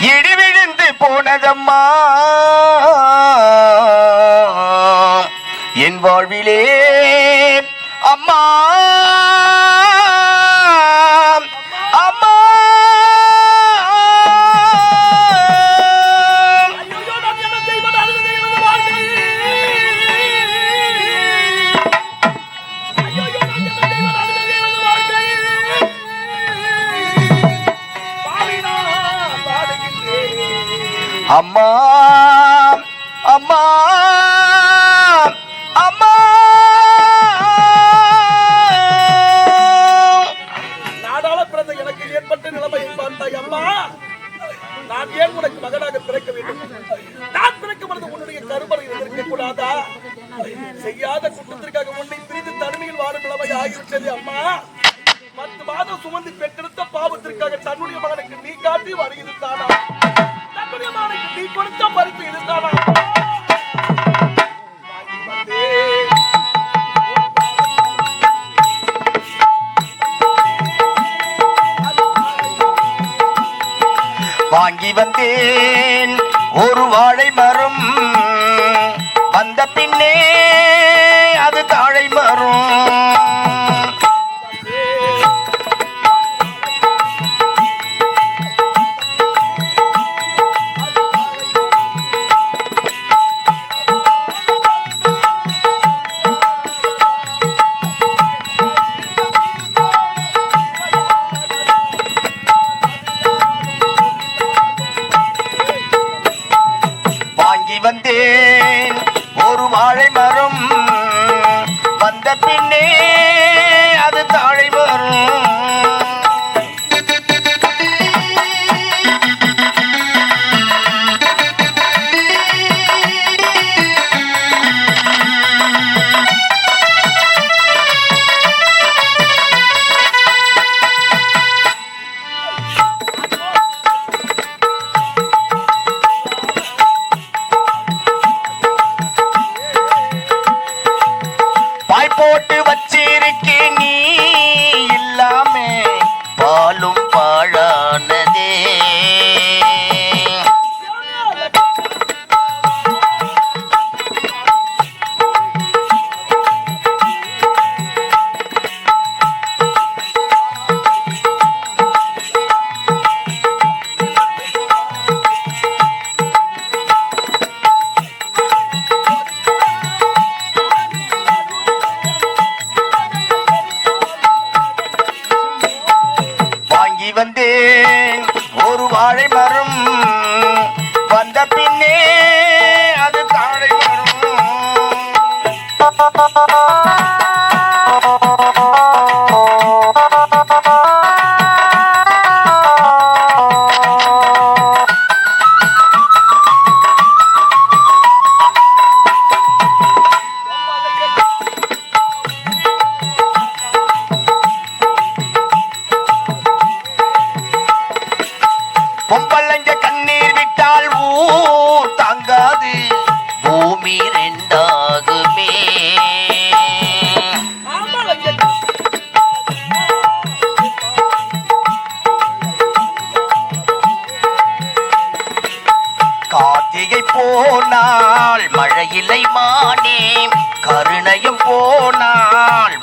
இடி விழுந்து போனதம்மா என் வாழ்விலே அம்மா அம்மா. அம்மா அம்மா அம்மா. நாடாள பிறந்த எனக்கு ஏற்பட்ட நிலைமையை பார்த்தாய் அம்மா. நான் ஏன் உனக்கு மகனாக பிறக்க வேண்டும்? நான் பிறக்க மறந்து உன்னுடைய கருமறையில் இருக்க கூடாதா? செய்யாத குற்றத்திற்காக உன்னை பிரிந்து தனிமையில் வாழும் நிலைமை ஆகிவிட்டது அம்மா. 10 மாதம் சுமந்து பெற்றெடுத்த பாவத்திற்காக தன்னுடைய மகனுக்கு நீ காட்டி வருகிறது தானா? தன்னுடைய மகனுக்கு நீ கொடுத்த மறுப்பு இதுதானா? வாங்கி வந்தேன் ஒரு வாழை மரம். வந்த பின்னே அது தாழை மரம். வாங்கி வந்தேன் ஒரு வாழை மரம். வந்த பின்னே அது தாழை மரம். பாய் போட்டு வச்சிருக்கே நீ இல்லாமே பாலும் பாழானதே. வாங்கி வந்தேன் ஒரு வாழை மரம். வந்த பின்னே அது தாழை மரம்.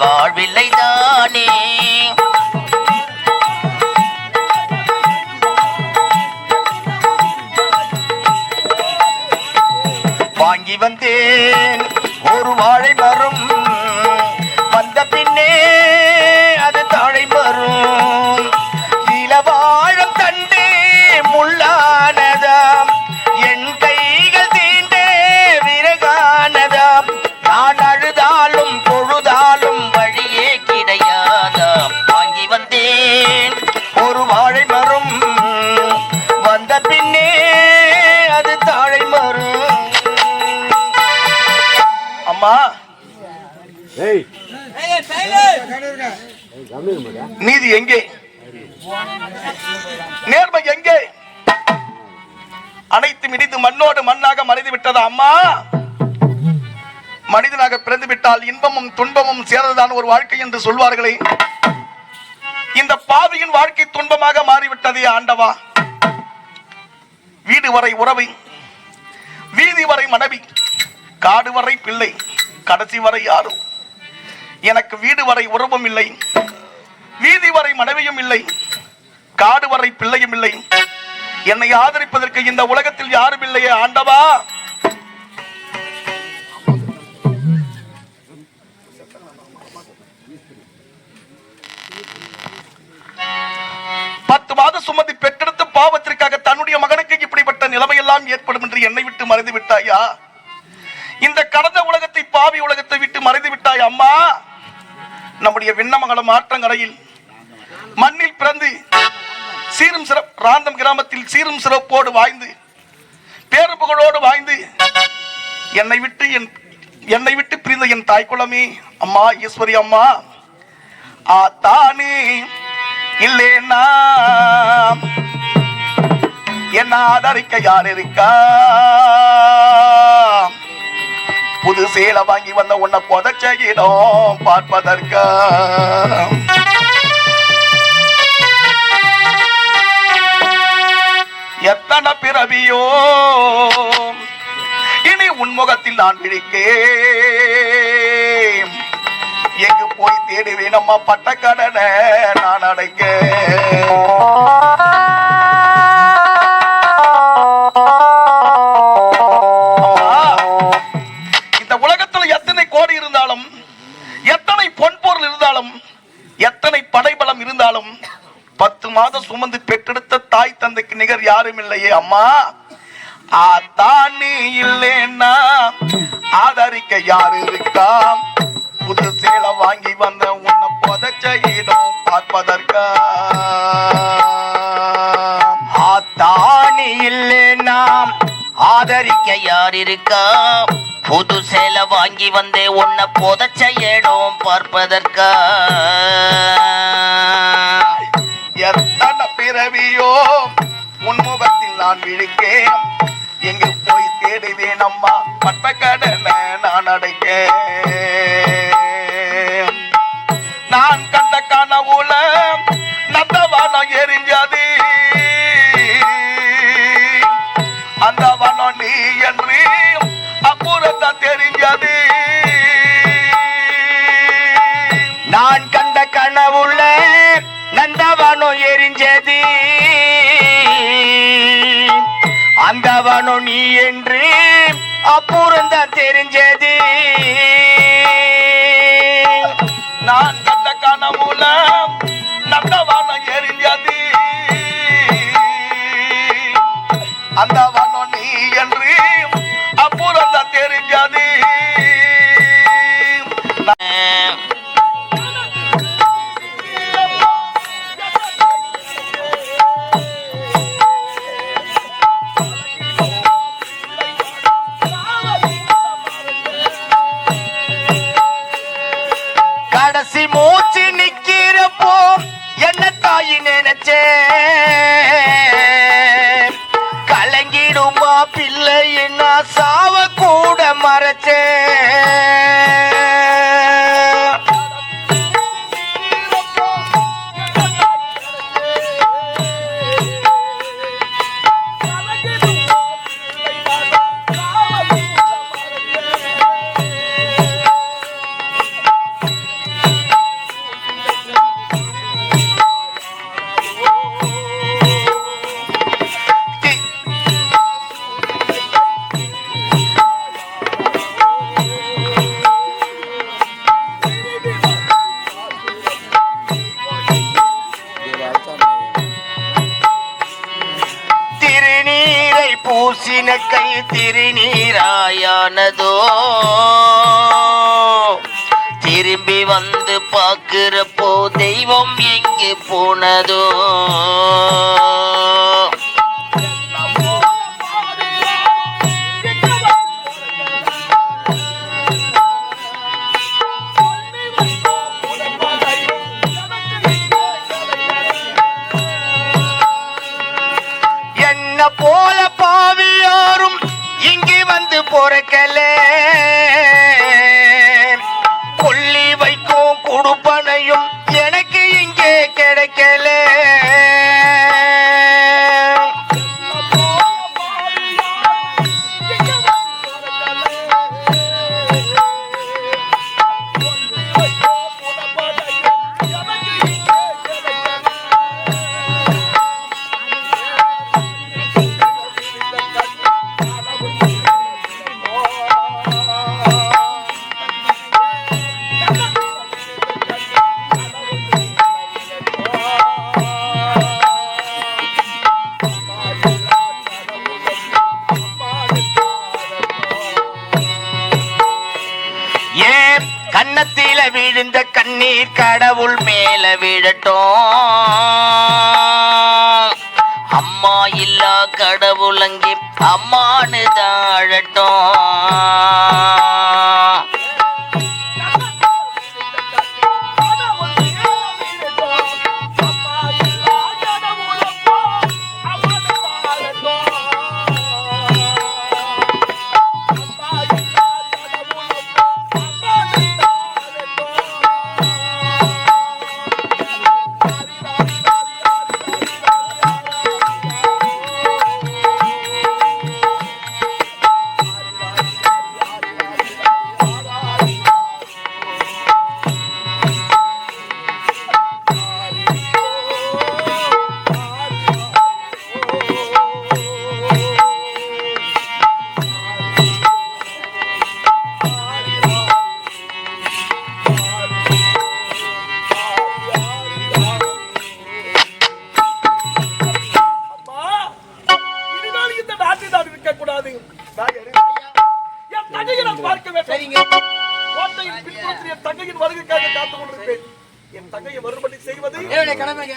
வாழ்வில்லை தானே. வாங்கி வந்தேன் ஒரு வாழை மரம், வந்த பின்னே அது தாழை மரம். இளவாழம் தண்டே முள்ளானதாம், என் கைகள் தீண்டே விறகானதாம். நான் அழுதாலும் பொழுதாலும் வழியே கிடையாதாம். வாங்கி வந்தேன் ஒரு வாழை மரம், வந்த பின்னே அது தாழை மரம். அம்மா, நீதி எங்கே? நேர்மை எங்கே? அனைத்து இடிந்து மண்ணோடு மண்ணாக மறைந்து விட்டதா அம்மா? மனிதனாக பிறந்து விட்டால் இன்பமும் துன்பமும் சேர்ந்ததான் ஒரு வாழ்க்கை என்று சொல்வார்களே, இந்த பாவியின் வாழ்க்கை துன்பமாக மாறிவிட்டதே ஆண்டவா. வீடு வரை உறவை, வீதி வரை மனைவி, காடு வரை பிள்ளை, கடைசி வரை யாரும். எனக்கு வீடு வரை உறவும் இல்லை, வீதி வரை மனைவியும் இல்லை, காடு வரை பிள்ளையும் இல்லை. என்னை ஆதரிப்பதற்கு இந்த உலகத்தில் யாரும் இல்லையே ஆண்டவா. பத்து மாத சுமதி பெற்றெடுத்த பாவத்திற்காக தன்னுடைய மகனுக்கு இப்படிப்பட்ட நிலைமையெல்லாம் ஏற்படும் என்று என்னை விட்டு மறைந்து விட்டாயா? இந்த கடந்த உலகத்தை, பாவி உலகத்தை விட்டு மறைந்து விட்டாய் அம்மா. நம்முடைய விண்ணமங்கலம் ஆற்றங்கரையில் மண்ணில் பிறந்து சீரும் சிறப்பு ராந்தம் கிராமத்தில் சீரும் சிறப்போடு வாழ்ந்து பேரு புகழோடு வாழ்ந்து என்னை விட்டு பிரிந்த என் தாய்க்குளமே அம்மா ஈஸ்வரி அம்மா, ஆத்தானே இல்லேன்னா என்ன ஆதரிக்க யார் இருக்கா? புது சேலை வாங்கி வந்த உன்னை புதைச்சகிடும் பார்ப்பதற்கு. எத்தனை பிறவியோ இனி உன்முகத்தில் நான் விழிக்கே. எங்கு போய் தேடுவேன் அம்மா பட்ட கடனை நான் அடைக்க. எத்தனை படைபலம் இருந்தாலும் 10 மாதம் சுமந்து பெற்றெடுத்த தாய் தந்தைக்கு நிகர் யாரும் இல்லையே அம்மா. ஆத்தானி இல்லேன்னா ஆதரிக்க யாரு இருக்கா? புது சேலை வாங்கி வந்த உன்னை புதைச்ச இடம் பார்ப்பதற்கா? ஆத்தானி இல்லேன்னா ஆதரிக்க யார் இருக்கா? புது சேலை வாங்கி வந்தே உன்னை புதைச்ச இடம் பார்ப்பதற்கா? எத்தனை பிறவியோ உன்முகத்தில் நான் விழிக்கேன். எங்கு போய் தேடுவேன் அம்மா பட்ட கடனை நான் அடைக்க. நான் கண்ட கனவுல நந்தவனம் எரிஞ்சது, அந்த வனம் நீ என்று அப்புறத்தான் தெரிஞ்சது. நான் கண்ட கனவுல நந்தவனம் எரிஞ்சது, அந்த வனம் நீ என்று அப்புறம்தான் தெரிஞ்சது. நான் கண்ட கனவுல நந்தவனம் எரிஞ்சது, அந்த வனம் நீ என்று அப்புறம்தான் தெரிஞ்சது. கடைசி மூச்சு நிக்கிறப்போ என்ன ஆனதோ திரும்பி வந்து பார்க்கிறப்போ தெய்வம் எங்கே போனதோ என்ன போல பாவியாரும் இங்கே வந்து பொறக்கல கொல்லி வைக்கும் குடுப்பனையும் எனக்கு இங்கே கிடைக்கல கன்னத்தில விழுந்த கண்ணீர் கடவுள் மேல விழட்டும் அம்மா இல்லா கடவுள் அங்கே அம்மானு தாழட்டும் தங்கையின் வருகைக்காக காத்துக் கொண்டிருப்பேன். என் தங்கையை மறுபடி செய்வது கடமைங்க.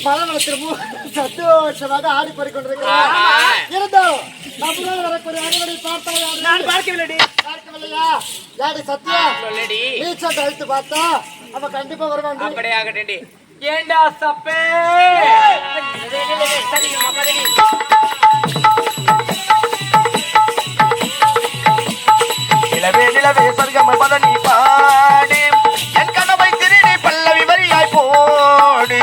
பழவளத்திலும் சந்தோஷமாக ஆடி போய்கொண்டிருக்கிறார். இருந்தாலும் நம்மளால வரக்கூடிய அறுவடை பார்த்தா நான் பார்க்கவில்லை. பார்க்கவில்லையா? யாரு சத்யா சொல்லடி. நீச்சல் கழித்து பார்த்தா அவ கண்டிப்பா வருவாங்க. அப்படியே ஆகட்டே. ஏண்டா சப்பே சரிங்க மகனே. நிலவே நிலவே சொர்க்கம் பதனி பாடு என் கனவை திருடி பல்லவி வரியாய் போடு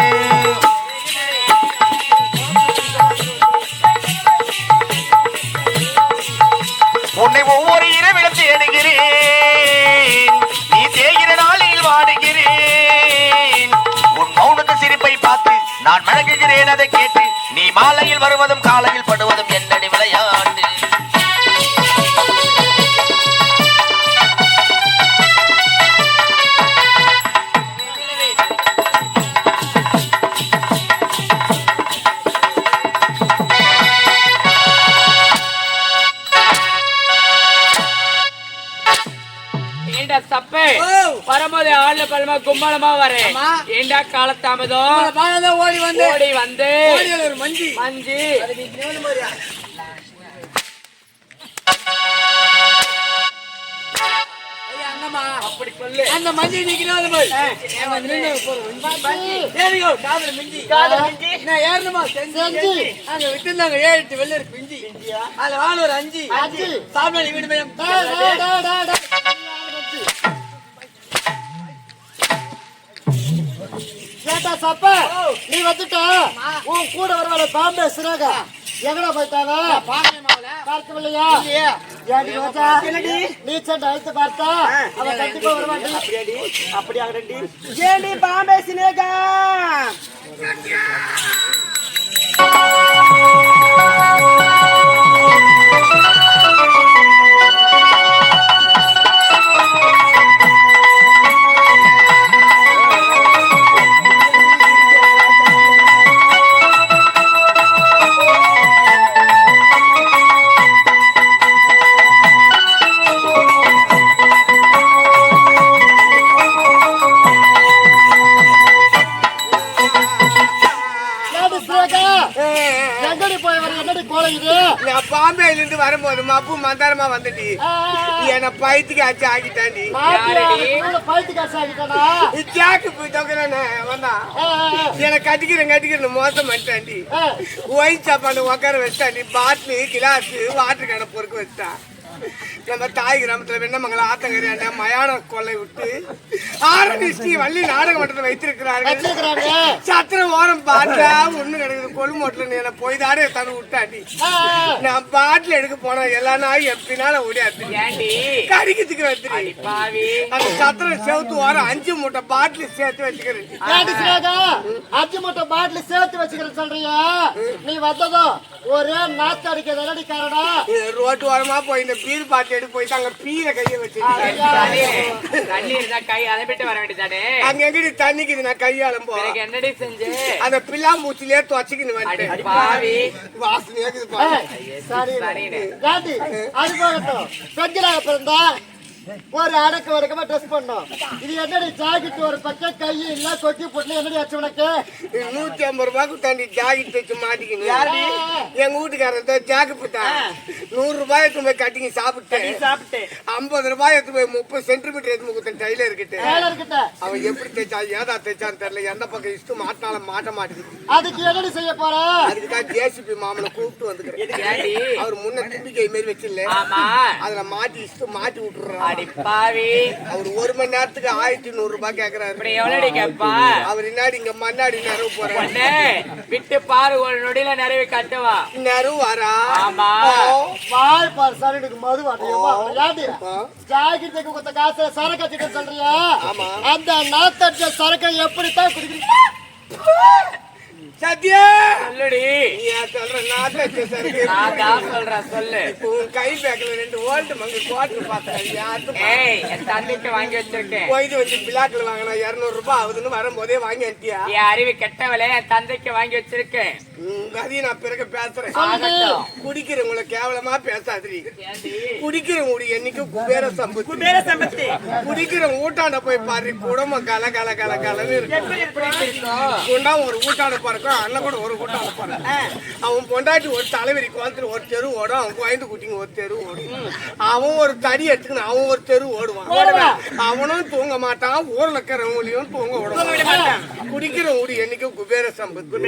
உன்னை ஒவ்வொரு இரவிடம் தேடுகிறேன் நீ தேகிற நாளில் வாடுகிறேன் உன் மௌனத்து சிரிப்பை பார்த்து நான் மழங்குகிறேன் அதை கேட்டு நீ மாலையில் வருவதும் காலையில் படுவதும் என்னடி விளையாட்டு சப்பே வரும்போது ஆளு பழமா கும்பலமா வரேன். ஏண்டா காலத்தாமதம் ஓடி வந்து ஓடி வந்து ஒரு மஞ்சி மஞ்சி அப்படி சொல்லு. அந்த மஞ்சி நிக்கிறது நான் ஏறணுமா செஞ்சு அங்க விட்டுருந்தாங்க 7-8 வெள்ளரி பிஞ்சி அதுல வாழ ஒரு 5 சாப்பிட வீடு பையன் கேட்டா சப்ப நீ வந்துட்ட உன் கூட வரவாட பாம்பே சிறகா எங்கடா போயிட்டாவ பார்க்கவில்லையா? நீச்சல் அழைத்து பார்த்தா அவ கண்டிப்பா வருவாண்டி. அப்படியா ரெண்டி ஏண்டி பாம்பே சினேகா பாம்பேல இருந்து வரும்போது மப்பு மந்தாரமா வந்துட்டு என்ன பைத்திக்கு ஆச்சு ஆகிட்டாண்டி ஜாக்கு போய் தொகுறானே வந்தா என்ன கட்டிக்கிறேன் மோசம் பண்ணிட்டாண்டி ஒயின் சாப்பாடு உட்கார வச்சாண்டி பாட்டிலு கிளாஸ் வாட்டர் கடை பொறுக்க வச்சுட்டான். நம்ம தாய் கிராமத்துல வெண்ணமங்கலம் ஆத்தங்கரையாண்ட மயான கொள்ளை விட்டு ஆரணிஸ்டி வள்ளி நாடக மன்றத்தை வைத்திருக்கிறார்கள். சத்திரம் ஓரம் பாட்டா ஒண்ணு கிடைக்குது கொள்ளுமோட்டில் என்ன போய் தானே தனு விட்டாண்டி. நான் பாட்டில் எடுக்க போனா எல்லா நாயும் எப்பினால ஓடியாச்சு கடிக்கிறதுக்கு வந்து அந்த சத்திரம் செவுத்து ஓரம் 5 மூட்டை பாட்டில் சேர்த்து வச்சுக்கிறேன். 5 மூட்டை பாட்டில் சேர்த்து வச்சுக்கிறேன் சொல்றியா? நீ வந்ததோ ஒரே நாத்து அடிக்கிறதடி காரணா ரோட்டு ஓரமா போய் இந்த பீர் பாட்டு எடுத்து போய் அங்க பீர கைய வச்சு கை அதை விட்டு வர வேண்டியதானே. அங்க எங்கடி தண்ணிக்குது நான் கையாளும் போ என்னடி செஞ்சு அந்த பிள்ளாம்பூச்சிலே துவச்சிக்கின்னு வந்து வாசனையா சரி அது போகட்டும். பெண்களாக பிறந்தா ஒரு அடக்க வடக்கமா ட்ரெஸ் பண்ணோம். இது என்னடி ஜாக்கெட் ஒரு பக்கம் கை இல்ல கொக்கி போட்டு என்னடி ஆச்சு உனக்கு? 150 ரூபாய்க்கு தாண்டி ஜாக்கெட் வச்சு மாட்டிக்கணும். எங்க வீட்டுக்காரன் ஜாக்கெட் போட்டா 100 ரூபாய் எடுத்து போய் கட்டிங்க சாப்பிட்டு 50 ரூபாய் எடுத்து போய் 30 சென்டிமீட்டர் எடுத்து கொடுத்தேன் டைலர் கிட்ட. அவன் எப்படி தைச்சா ஏதா தைச்சான்னு தெரியல. எந்த பக்கம் இஷ்டம் மாட்டினாலும் மாட்ட மாட்டேங்குது. அதுக்கு என்னடி செய்ய போற? அதுக்குதான் ஜேசிபி மாமனை கூப்பிட்டு வந்துக்கிறேன். அவர் முன்ன தும்பிக்கை மாரி வச்சில்ல அதுல மாட்டி இஷ்டம் மாட்டி விட்டுறாரு. அவர் 1 மணி நேரத்துக்கு 1100 ரூபாய் கேக்குறாரு. அவர் இன்னாடி இங்க மண்ணாடி நிறைவு போறாரு. விட்டு பாரு ஒரு நொடியில நிறைவு கட்டுவா நிறைவு வரா. வாய் பாரு சரடுக்கு மது ஜாக்கெட் கொடுத்த காசு சரக்கு வச்சுட்டு சொல்றியா? அந்த நாத்தட்ட சரக்கை எப்படித்தான் குடிக்கிறீங்க? சத்யா சொல்லுடி. சொல்றேன் சொல்லு. கை பேக்ல 2 ஓல்ட் மங்கு கோட்டு பார்த்தேன். என் தந்தைக்கு வாங்கி வச்சிருக்கேன். போயிட்டு வச்சு பிளாக்ல வாங்கினா 200 ரூபாய் ஆகுதுன்னு வரும்போதே வாங்கி அட்டியா? என் அறிவு கெட்டவளே என் தந்தைக்கு வாங்கி வச்சிருக்கேன். அதையும் நான் பிறகு பேசுறேன். குடிக்கிறவங்களை கேவலமா பேசாதிரி. குடிக்கிறவங்க என்னைக்கும் குபேர சம்பத்து. குடிக்கிறவங்க ஊட்டாண்ட போய் பாரு குடும்பம் கல கல கல கலன்னு இருக்கும். ஒரு ஊட்டாண்ட பாருக்கும் அண்ணன் கூட ஒரு கூட்டம் அனுப்புறான். அவன் பொண்டாட்டி ஒரு தலைவரி கோலத்துல ஒரு தெரு ஓடும், அவன் குழந்தை குட்டிங்க ஒரு தெரு ஓடும். அவன் ஒரு தடி எடுத்துக்கணும், அவன் ஒரு தெரு ஓடுவான். அவனும் தூங்க மாட்டான், ஊர்ல இருக்கிறவங்களையும் தூங்க விட மாட்டான். குடிக்கிறவங்க என்னைக்கும் குபேர சம்பத்து.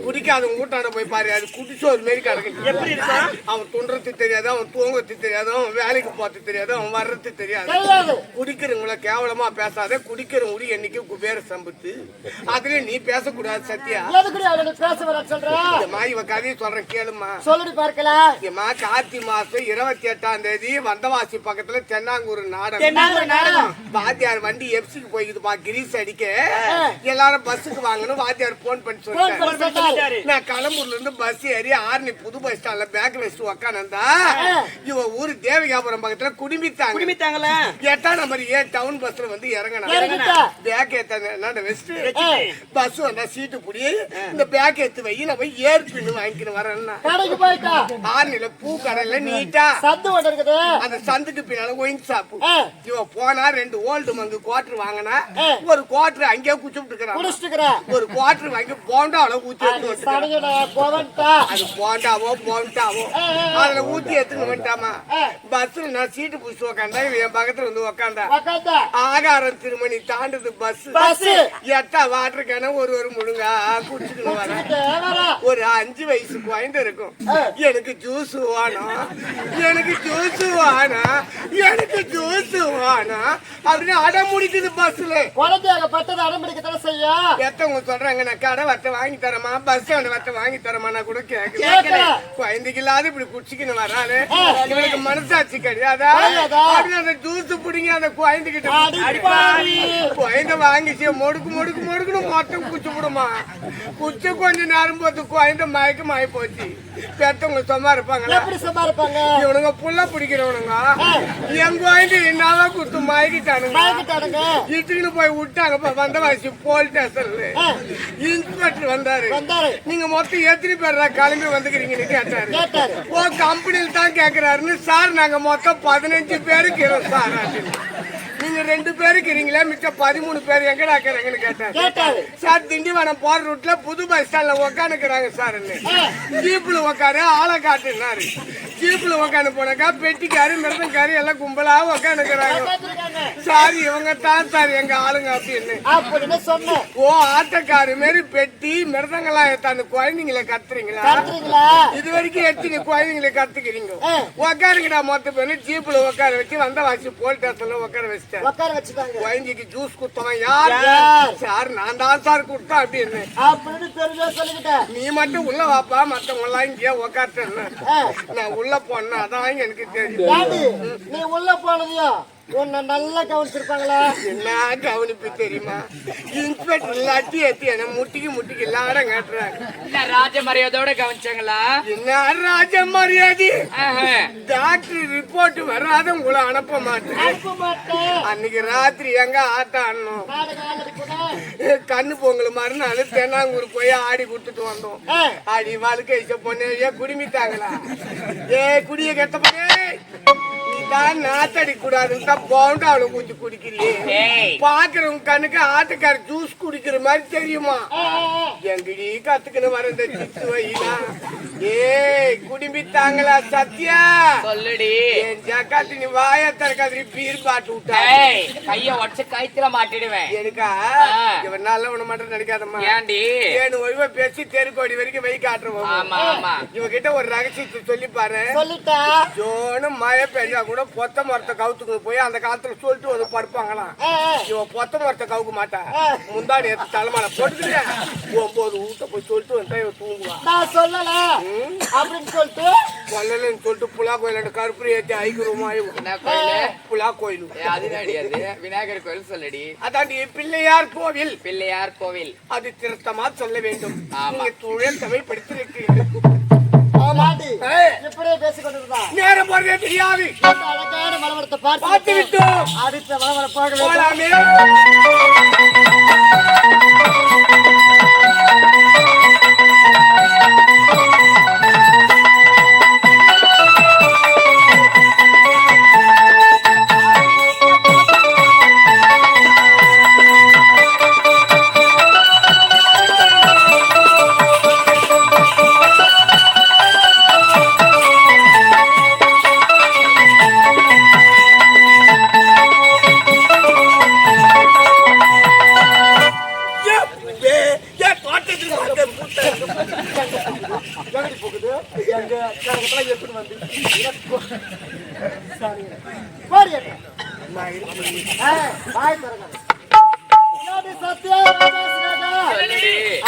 குடிக்காதவங்க கூட்டாண்ட போய் பாரு, அது குடிச்சு ஒரு மாரி கிடக்கு. எப்படி இருக்கான்? அவன் துண்டுறது தெரியாது, அவன் தூங்குறது தெரியாது, அவன் வேலைக்கு போறது தெரியாது, அவன் வர்றது தெரியாது. குடிக்கிறவங்கள கேவலமா பேசாத, குடிக்கிறவங்க என்னைக்கும் குபேர சம்பத்து. அதுல நீ பேசக்கூடாது சத்யா. இவ கதையை சொல்றேன் கேளுமா. சொல்லி பார்க்கலாம். கார்த்தி மாசம் 28ஆம் தேதி வந்தவாசி பக்கத்துல தென்னாங்கூர் நாடகம். வாத்தியார் வண்டி எப்சிக்கு போய்க்குதுப்பா கிரீஸ் அடிக்க. எல்லாரும் பஸ்ஸுக்கு வாங்கணும். வாத்தியார் போன் பண்ணி சொல்லிட்டாரு. நான் கடம்பூர்ல இருந்து பஸ் ஏறி ஆர்னி புது பஸ் ஸ்டாண்ட்ல பேக் வச்சுட்டு உக்கானந்தா இவ ஊரு தேவகாபுரம் பக்கத்துல குடிமித்தாங்கல்ல 8ஆம் நம்பர் ஏ டவுன் பஸ்ல வந்து இறங்கினா பேக் ஏத்த வச்சுட்டு பஸ் வந்தா சீட்டு புடி இந்த பேக் எடுத்து வை, நான் போய் ஏர் பின்னு வாங்கிக்கணும் வரேன்னா கடைக்கு போயிட்டா ஆர்னில பூ கடையில நீட்டா சந்து ஒன்று இருக்குது. அந்த சந்துக்கு பின்னால ஒயின் ஷாப்பு. இவ போனா 2 ஓல்டு மங்கு குவார்டர் வாங்கினா ஒரு குவார்டர் அங்கேயே குடிச்சுட்டு இருக்கிறான். ஒரு குவார்டர் வாங்கி போண்டாவில ஊத்தி அது போண்டாவோ அதுல ஊத்தி எடுத்துன்னு வந்துட்டாமா. பஸ்ல நான் சீட்டு புடிச்சு உக்காந்தா என் பக்கத்துல வந்து உக்காந்தா ஆகாரம் திருமணி தாண்டது பஸ். 8 வாட்டர் கேன ஒரு முழுங்கா குடிச்சுக்கணும். ஒரு 5 வயசு குழந்தை இருக்கும். எனக்கு ஜூஸ் வேணும், எனக்கு ஜூஸ் வேணும், எனக்கு ஜூஸ் வேணும் அப்படின்னு அடம் முடிக்குது பஸ்ல. குழந்தையாக பட்டது அடம் பிடிக்கத்தான செய்ய. எத்தவங்க சொல்றாங்க நான் கடை வட்ட வாங்கி தரமா, பஸ் வட்ட வாங்கி தரமா, நான் கூட கேட்கல. குழந்தைக்கு இல்லாத இப்படி குடிச்சுக்கின்னு வராது, இவனுக்கு மனசாட்சி கிடையாதா அப்படின்னு அந்த ஜூஸ் பிடிங்க அந்த குழந்தைகிட்ட. குழந்தை வாங்கிச்சு மொடுக்குன்னு மொத்தம் குச்சி விடுமா. குச்சி கொஞ்ச நேரம் போது குழந்தை மயக்கமாயி போச்சு. பெத்தவங்க சும்மா இருப்பாங்களா? இவனுங்க புள்ள பிடிக்கிறவனுங்க என் குழந்தை என்னால குத்து மயக்கிட்டானுங்க. இட்டுக்குன்னு போய் விட்டாங்க வந்தவாசி போலீஸ் ஸ்டேஷன்ல. இன்ஸ்பெக்டர் வந்தாரு. நீங்க மொத்தம் எத்தனை பேர் கிளம்பி வந்துக்கிறீங்கன்னு கேட்டாரு. ஓ கம்பெனியில் தான் கேக்குறாருன்னு. சார் நாங்க மொத்தம் 15 பேருக்கு இருக்கிறோம் சார். நீங்க 2 பேருக்கு இருக்கீங்களா, மிச்ச 13 பேர் எங்கடா இருக்கிறாங்கன்னு கேட்டாரு. சார் திண்டிவனம் போற ரூட்ல புது பஸ் ஸ்டாண்ட்ல உக்காந்துக்கிறாங்க சார். ஜீப்ல உக்காரு ஆளை காட்டுனாரு. ஜீப்ல உக்காந்து போனாக்கா பெட்டிக்காரு மிருதங்காரு எல்லாம் கும்பலா உக்காந்துக்கிறாங்க. சார் இவங்க தான் சார் எங்க ஆளுங்க அப்படின்னு சொன்ன. ஓ ஆட்டக்காரு மாரி பெட்டி மிருதங்கெல்லாம் அந்த குழந்தைங்களை கத்துறீங்களா? இது வரைக்கும் எத்தனை குழந்தைங்களை கத்துக்கிறீங்க? உக்காருங்கடா மொத்த பேரு. ஜீப்ல உட்கார வச்சு வந்தவாசி போலீஸ் ஸ்டேஷன்ல உட்கார வச்சுட்டாங்க. குழந்தைக்கு ஜூஸ் குடுத்தவன் யார்? சார் நான் தான் சார் குடுத்தேன் அப்படின்னு நீ மட்டும் உள்ள வாப்பா, மத்தவங்க எல்லாம் இங்கே உக்காட்டேன்னு. நான் உள்ள போனா அதான் எனக்கு தெரியும். நீ உள்ள போனதையோ உன்னை நல்லா கவனிச்சிருப்பாங்களா? என்ன கவனிப்பு தெரியுமா? இன்ஸ்பெக்டர் லட்டி ஏத்தி என்ன முட்டிக்கு லாடம் காட்டுறாங்க. ராஜ மரியாதையோட கவனிச்சாங்களா? என்ன ராஜ மரியாதை? டாக்டர் ரிப்போர்ட் வராத உங்களை அனுப்ப மாட்டேன். அன்னைக்கு ராத்திரி எங்க ஆட்டம் ஆடணும். கண்ணு பொங்கல் மறுநாள் தென்னாங்கூர் போய் ஆடி கொடுத்துட்டு வந்தோம். ஆடி வாழ்க்கை பொண்ணு குடிமித்தாங்களா? குடிய கெட்ட பொண்ணே நீதான் நாத்தடி கூடாதுன்னு போண்டாவில ஊத்தி குடிக்கிறியே. பாக்குறவங்க கண்ணுக்கு ஆட்டுக்கார ஜூஸ் குடிக்கிற மாதிரி தெரியுமா? எங்கடி கத்துக்கணும் வர இந்த சித்து வைனா குடிமித்தாங்களா? சத்யா சொல்லுடி. என் ஜக்காத்து நீ வாய தரக்காதிரி பீர் பாட்டு விட்டா கைய உடச்சு கைத்துல மாட்டிடுவேன். எனக்கா இவன் நல்ல ஒண்ணு மட்டும் நினைக்காதம்மா. ஏண்டி ஏன்னு ஒழுவா பேசி தெருக்கோடி வரைக்கும் வெய் காட்டுருவோம். இவகிட்ட ஒரு ரகசியத்தை சொல்லி பாரு. சொல்லிட்டா ஜோனு மழை பெஞ்சா கூட பொத்த மரத்தை கவுத்துக்கு போய் அந்த காலத்துல சொல்லிட்டு வந்து படுப்பாங்களாம். இவன் பொத்த மரத்தை கவுக்க மாட்டா. முந்தாடி எடுத்து தலைமால போட்டுக்கிட்ட 9 வீட்டை போய் சொல்லிட்டு வந்தா இவன் தூங்குவா. நான் சொல்லல அப்படின்னு சொல்லிட்டு சொல்லலன்னு சொல்லிட்டு புலா கோயில் கருப்பூர் ஏற்றி ஐக்குருமா புலா கோயில். அது விநாயகர் கோயில் சொல்லுடி. அதாண்டி பிள்ளையார் கோவில். பிள்ளையார் கோவில் அது திருத்தமா சொல்ல வேண்டும். நீங்க தொழில் தமிழ் படித்திருக்கிறீர்கள். இப்படியே பேசிக்கொண்டிருந்தா நேரம் போறதே தெரியாது. அழகான மலவரத்தை பார்த்து விட்டோம். அடுத்த மலவர போக போலாமே. உலகத்துல எப்படி வந்து போடி அண்ணா. பாய் தரங்க சத்யா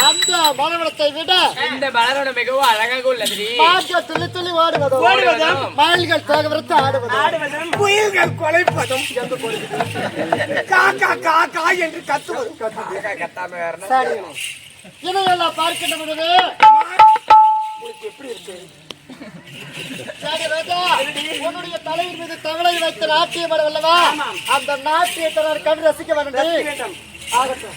அந்த மரவளத்தை விட இந்த மலரோட மிகவும் அழகாக உள்ளது. மான்கள் துள்ளி துள்ளி ஓடுவதும் மயில்கள் தகவரத்து ஆடுவதும் குயில்கள் கொலைப்பதும் காக்கா காக்கா என்று கத்துவதும் சரி இதையெல்லாம் பார்க்கின்ற பொழுது எப்படி இருக்கு? சரி ராஜா, உன்னுடைய தலையின் மீது தவளை வைத்த நாட்டியம் அல்லவா? அந்த நாட்டியத்தை நான் கண்டு ரசிக்க வேண்டும். ஆகட்டும்.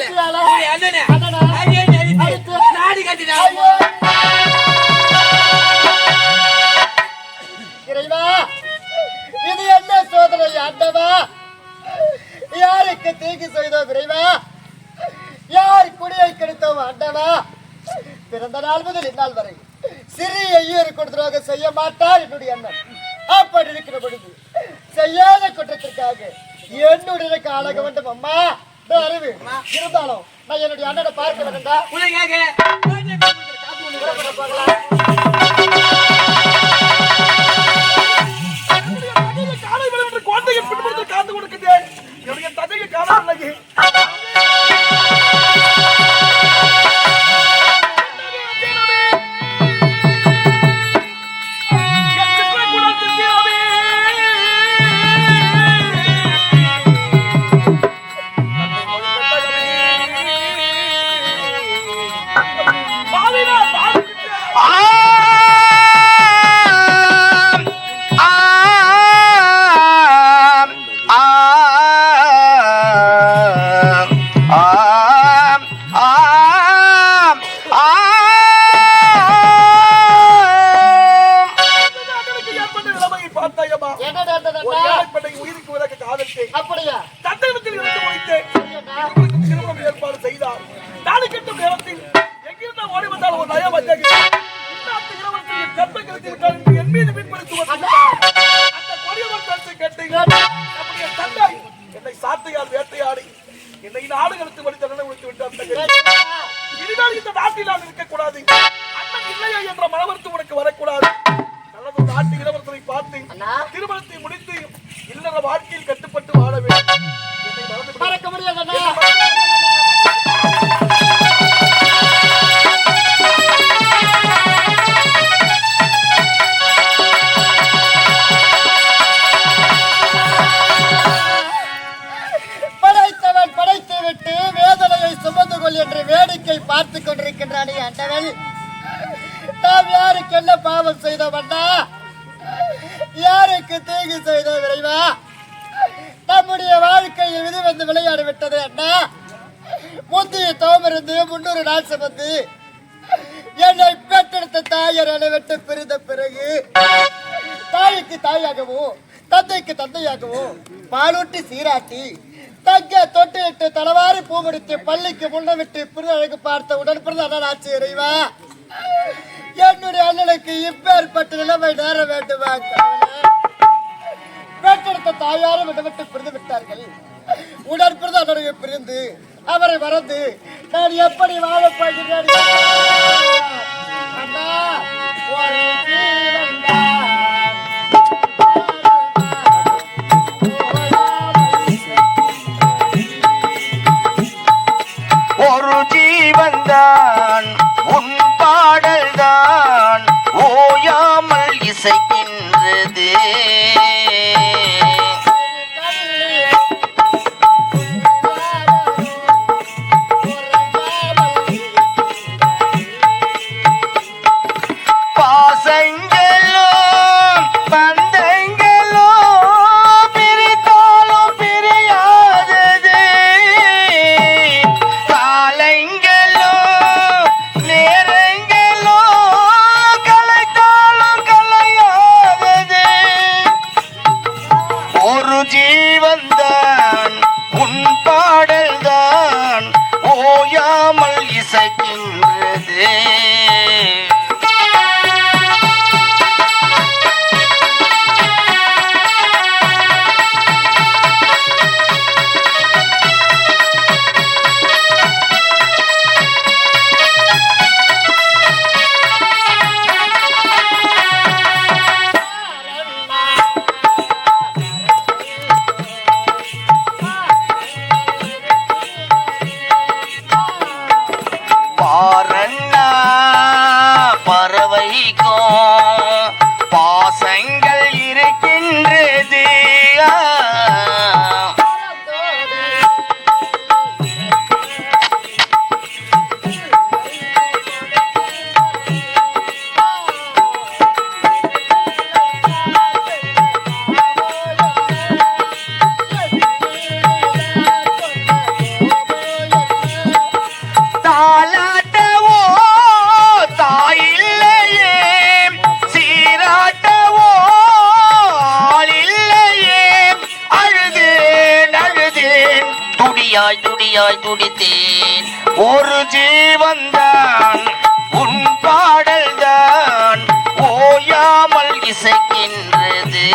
வெற்றியால அண்ணனே அண்ணனா அடியே நடித்து அடித்து. நாடி கட்டினா ஐயோ! இறைவா, இது என்ன சோதனை ஆண்டவா? யாருக்கு தீங்கு செய்தோம் இறைவா? யார் குடியை கெடுத்தோம் ஆண்டவா? பிறந்த நாள் முதல் இந்நாள் வரை சிறிய ஈயருக்கு துரோகம் செய்ய மாட்டார் என்னுடைய அண்ணன். அப்படி இருக்கிற பொழுது செய்யாத குற்றத்திற்காக என்னுடைய காலக வேண்டும் அம்மா. நான் அறிவு இருந்தாலும் நான் என்னுடைய அண்ணனை பார்க்க வேண்டாம். உனக்காக காலை விளையாட்டு குழந்தையை பின்பற்றி காத்து கொடுக்கிறேன். என்னுடைய தந்தையை காணவில்லை. அப்படியா? தந்தையத்தில் இருந்து முடித்தேன். திருமணம் ஏற்பாடு செய்தார். தாலி கட்டும் நேரத்தில் எங்கிருந்த ஓடி வந்தால் ஒரு நயம் வந்தாங்க. கற்பை கருத்தி விட்டால் என் மீது பின்படுத்தி வந்தார். அந்த கொடியவர் பேச்சை கேட்டு நம்முடைய தந்தை என்னை சாட்டையால் வேட்டையாடி என்னை நாடுகளுக்கு வழி தண்டனை கொடுத்து விட்டார். இனிமேல் இந்த நாட்டில் நான் இருக்கக்கூடாது. அண்ணன் இல்லையா என்ற மனவருத்து உனக்கு வரக்கூடாது. நல்லது நாட்டு இளவரசரை பார்த்து திருமணத்தை முடித்து இல்லற வாழ்க்கையில் கட்டுப்பட்டு வாழ வேண்டும். மறக்க முடியாது அண்ணா. படைத்தவன் படைத்து விட்டு வேதனையை சுமந்து கொள் என்று வேடிக்கை பார்த்துக் கொண்டிருக்கின்றானே ஆண்டவன். நாம் யாருக்கு என்ன பாவம் செய்தோம் அண்ணா? யாருக்கு தீங்கு செய்தோம் இறைவா? நம்முடைய வாழ்க்கையில் விதி வந்து விளையாடி விட்டது அண்ணா. முந்தைய தோமிருந்து 300 நாள் சுமந்து என்னை பெற்றெடுத்த தாயர் என்னை விட்டு பிரிந்த பிறகு தாய்க்கு தாயாகவும் தந்தைக்கு தந்தையாகவும் பாலூட்டி சீராட்டி தங்க தொட்டிட்டு தலவாரி பூமுடித்து பள்ளிக்கு முன்னவிட்டு பிறகு பார்த்த உடன் பிறந்த அண்ணன் ஆட்சி இறைவா. என்னுடைய அண்ணனுக்கு இப்பேற்பட்ட நிலைமை நேர வேண்டுமா? பெற்றெடுத்த தாயாரும் விட்டு பிரிந்து விட்டார்கள். உடன் பிறந்த அண்ணனுக்கு பிரிந்து அவரை மறந்து நான் எப்படி வாழப் போகிறேன்? அண்ணா, ஒரு ஜீவன் தான். ஒரு ஜீவன்தான் உன் பாடல்தான் ஓயாமல் இசைக்கின்றது. பாசங்களோ பந்தங்களோ பிரித்தாலும் பிரியாதது. காலங்களோ நேரங்களோ கலைத்தாலும் கலையாதது. ஒரு ஜீவன்தான் உன் பாடல்தான் ஓயாமல் இசைக்கின்றது. பாரண்ணா பறவைக்கும் பாசங்கள் இருக்கின்றது. துடியாய் துடியாய் துடித்தேன். ஒரு ஜீவன்தான் உன் பாடல் தான் ஓயாமல் இசைக்கின்றது.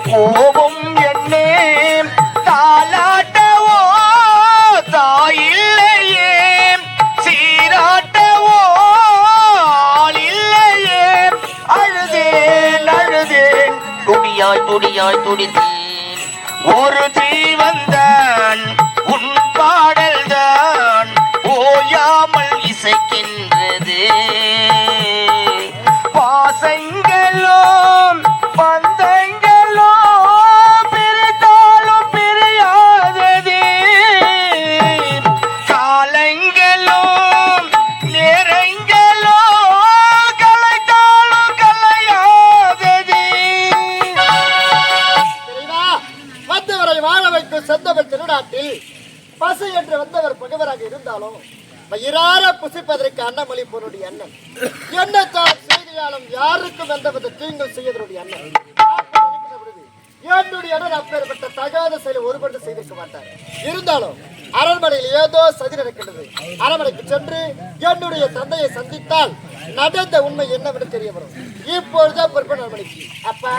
கோபம் என்னே தாலாட்டவோ தாயில்லையே, சீராட்டவோ ஆளில்லையே. அழுதேன் அழுதேன் துடியாய் துடியாய் துடித்தேன். ஒரு ஜீவன்தான் உன் பாடல் தான் ஓயாமல் இசைக்கின்றது. பாசங்களும் பந்தங்களோ பிரித்தாலும் பிரியாதது, காலங்களும் நேரங்களோ கலைத்தாலும் கலையாதது. வந்தவரை வாழ வைக்கும் சொந்தவர் திருநாட்டில் பசு என்று வந்தவர் பகவராக இருந்தாலும் வயிறார புசிப்பதற்கு அன்னமொழி பொருடைய அண்ணன் என்னத்தான் செய்தியாலும் யாருக்கும் எந்தவித தீங்கும் செய்வதனுடைய அண்ணன் என்னுடைய அண்ணன் அப்பேற்பட்ட தகாத செயலை ஒருபட்டு செய்திருக்க மாட்டார். இருந்தாலும் அரண்மனையில் ஏதோ சதி நடக்கின்றது. அரண்மனைக்கு சென்று என்னுடைய தந்தையை சந்தித்தால் நடந்த உண்மை என்னவென்று தெரிய வரும். இப்பொழுதுதான் பொறுப்பு அரண்மனைக்கு. அப்பா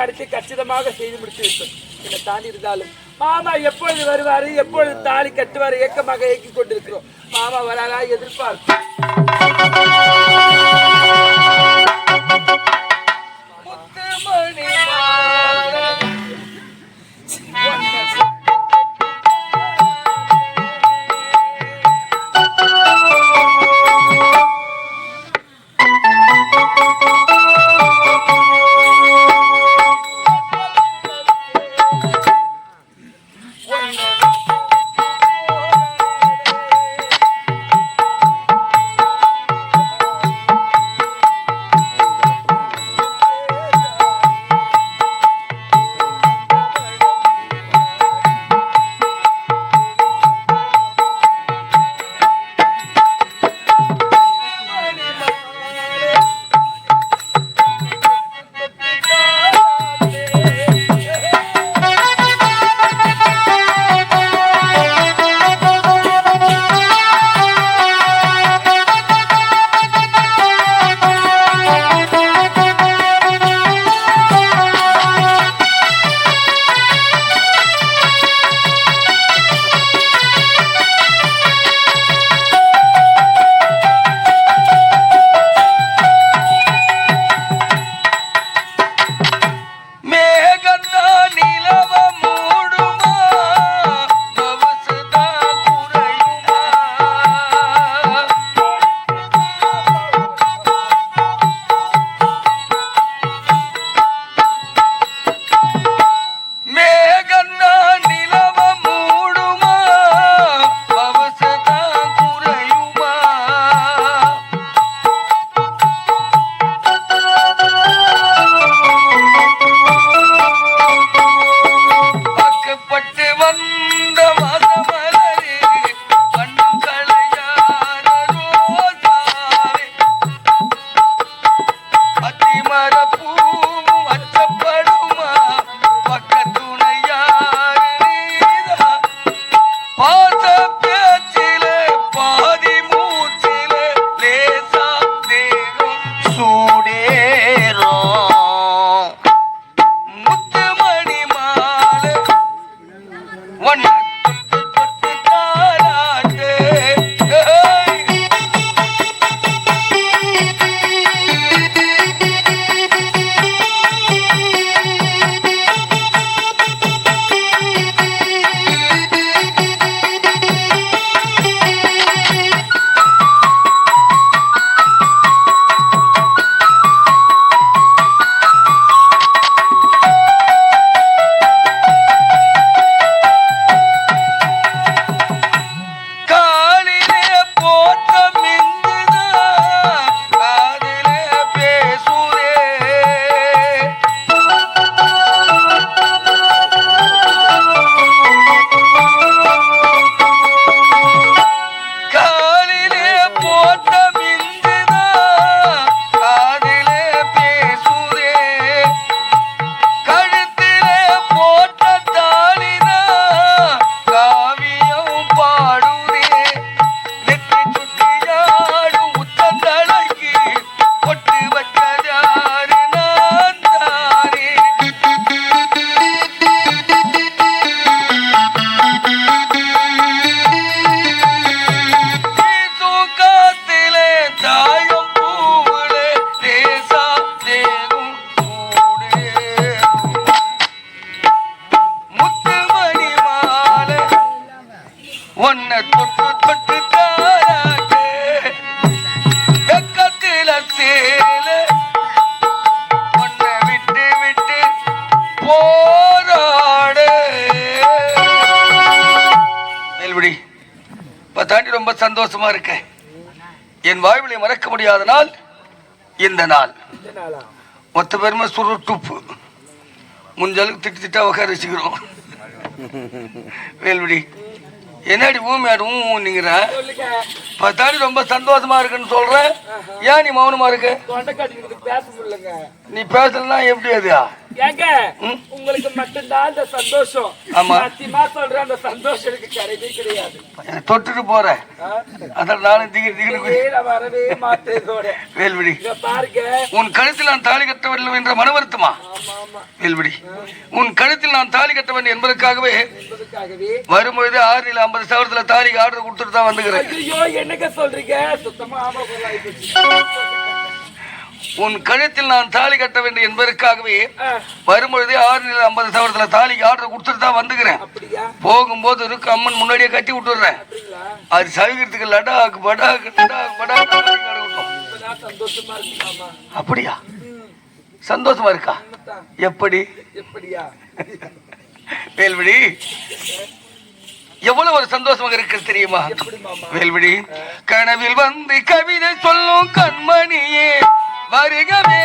நடத்தி கச்சிதமாக செய்து முடித்து வைப்பேன். என்னை தாண்டி இருந்தாலும் மாமா எப்பொழுது வருவாரு, எப்பொழுது தாலி கட்டுவாரு ஏக்கமாக ஏக்கி கொண்டிருக்கிறோம். மாமா வராதா எதிர்பார்ப்பு. ரொம்ப சந்தோஷமா இருக்கேன். என் வாழ்விலை மறக்க முடியாத நாள் இந்த நாள். மொத்த பேருமே சுருட்டுப்பு முஞ்சலுக்கு திட்டு திட்டா உட்கார வச்சுக்கிறோம். வேல்விடி என்னடி ஊமையாடும் நீங்கிற 10 ஆண்டு ரொம்ப சந்தோஷமா இருக்குன்னு சொல்ற. ஏன் நீ மௌனமா இருக்க? நீ பேசலாம் எப்படி அது? ஏங்க உங்களுக்கு மட்டும்தான் அந்த சந்தோஷம். ஆமா. சத்தியமா சொல்றேன், அந்த சந்தோஷம் எனக்கு கிடையவே கிடையாது. தொட்டுட்டு போறேன் அதான் நானும் நான் வரவே மாட்டேன் இதோட. வேல்விடி இங்க பாருங்க, உன் கழுத்தில் நான் தாலி கட்டவில்லை என்ற மன வருத்தமா? வேல்விடி உன் கழுத்தில் நான் தாலி கட்டவன் என்பதற்காகவே வரும்பொழுது 6,50,000 தாலி ஆர்டர் கொடுத்துட்டு தான் வந்துக்கிறேன். ஐயோ என்னங்க சொல்றீங்க? சுத்தமா ஆமா உன் கழுத்தில் நான் தாலி கட்ட வேண்டும் என்பதற்காகவே வரும்பொழுது 6,50,000 தாலி ஆர்டர் கொடுத்துட்டு தான் வந்துக்கிறேன். போகும்போது இருக்கு அம்மன் முன்னாடியே கட்டி விட்டுறேன். அது சவிக்கிறதுக்கு லடாக் படாக் லடாக் படாக் சந்தோஷமா இருக்கு. அப்படியா? சந்தோஷமா இருக்கா? எப்படி? எப்படியா? வேல்விடி எவ்வளவு ஒரு சந்தோஷமாக இருக்கு தெரியுமா? வேல்விடி கனவில் வந்து கவிதை சொல்லும் கண்மணியே வருகவே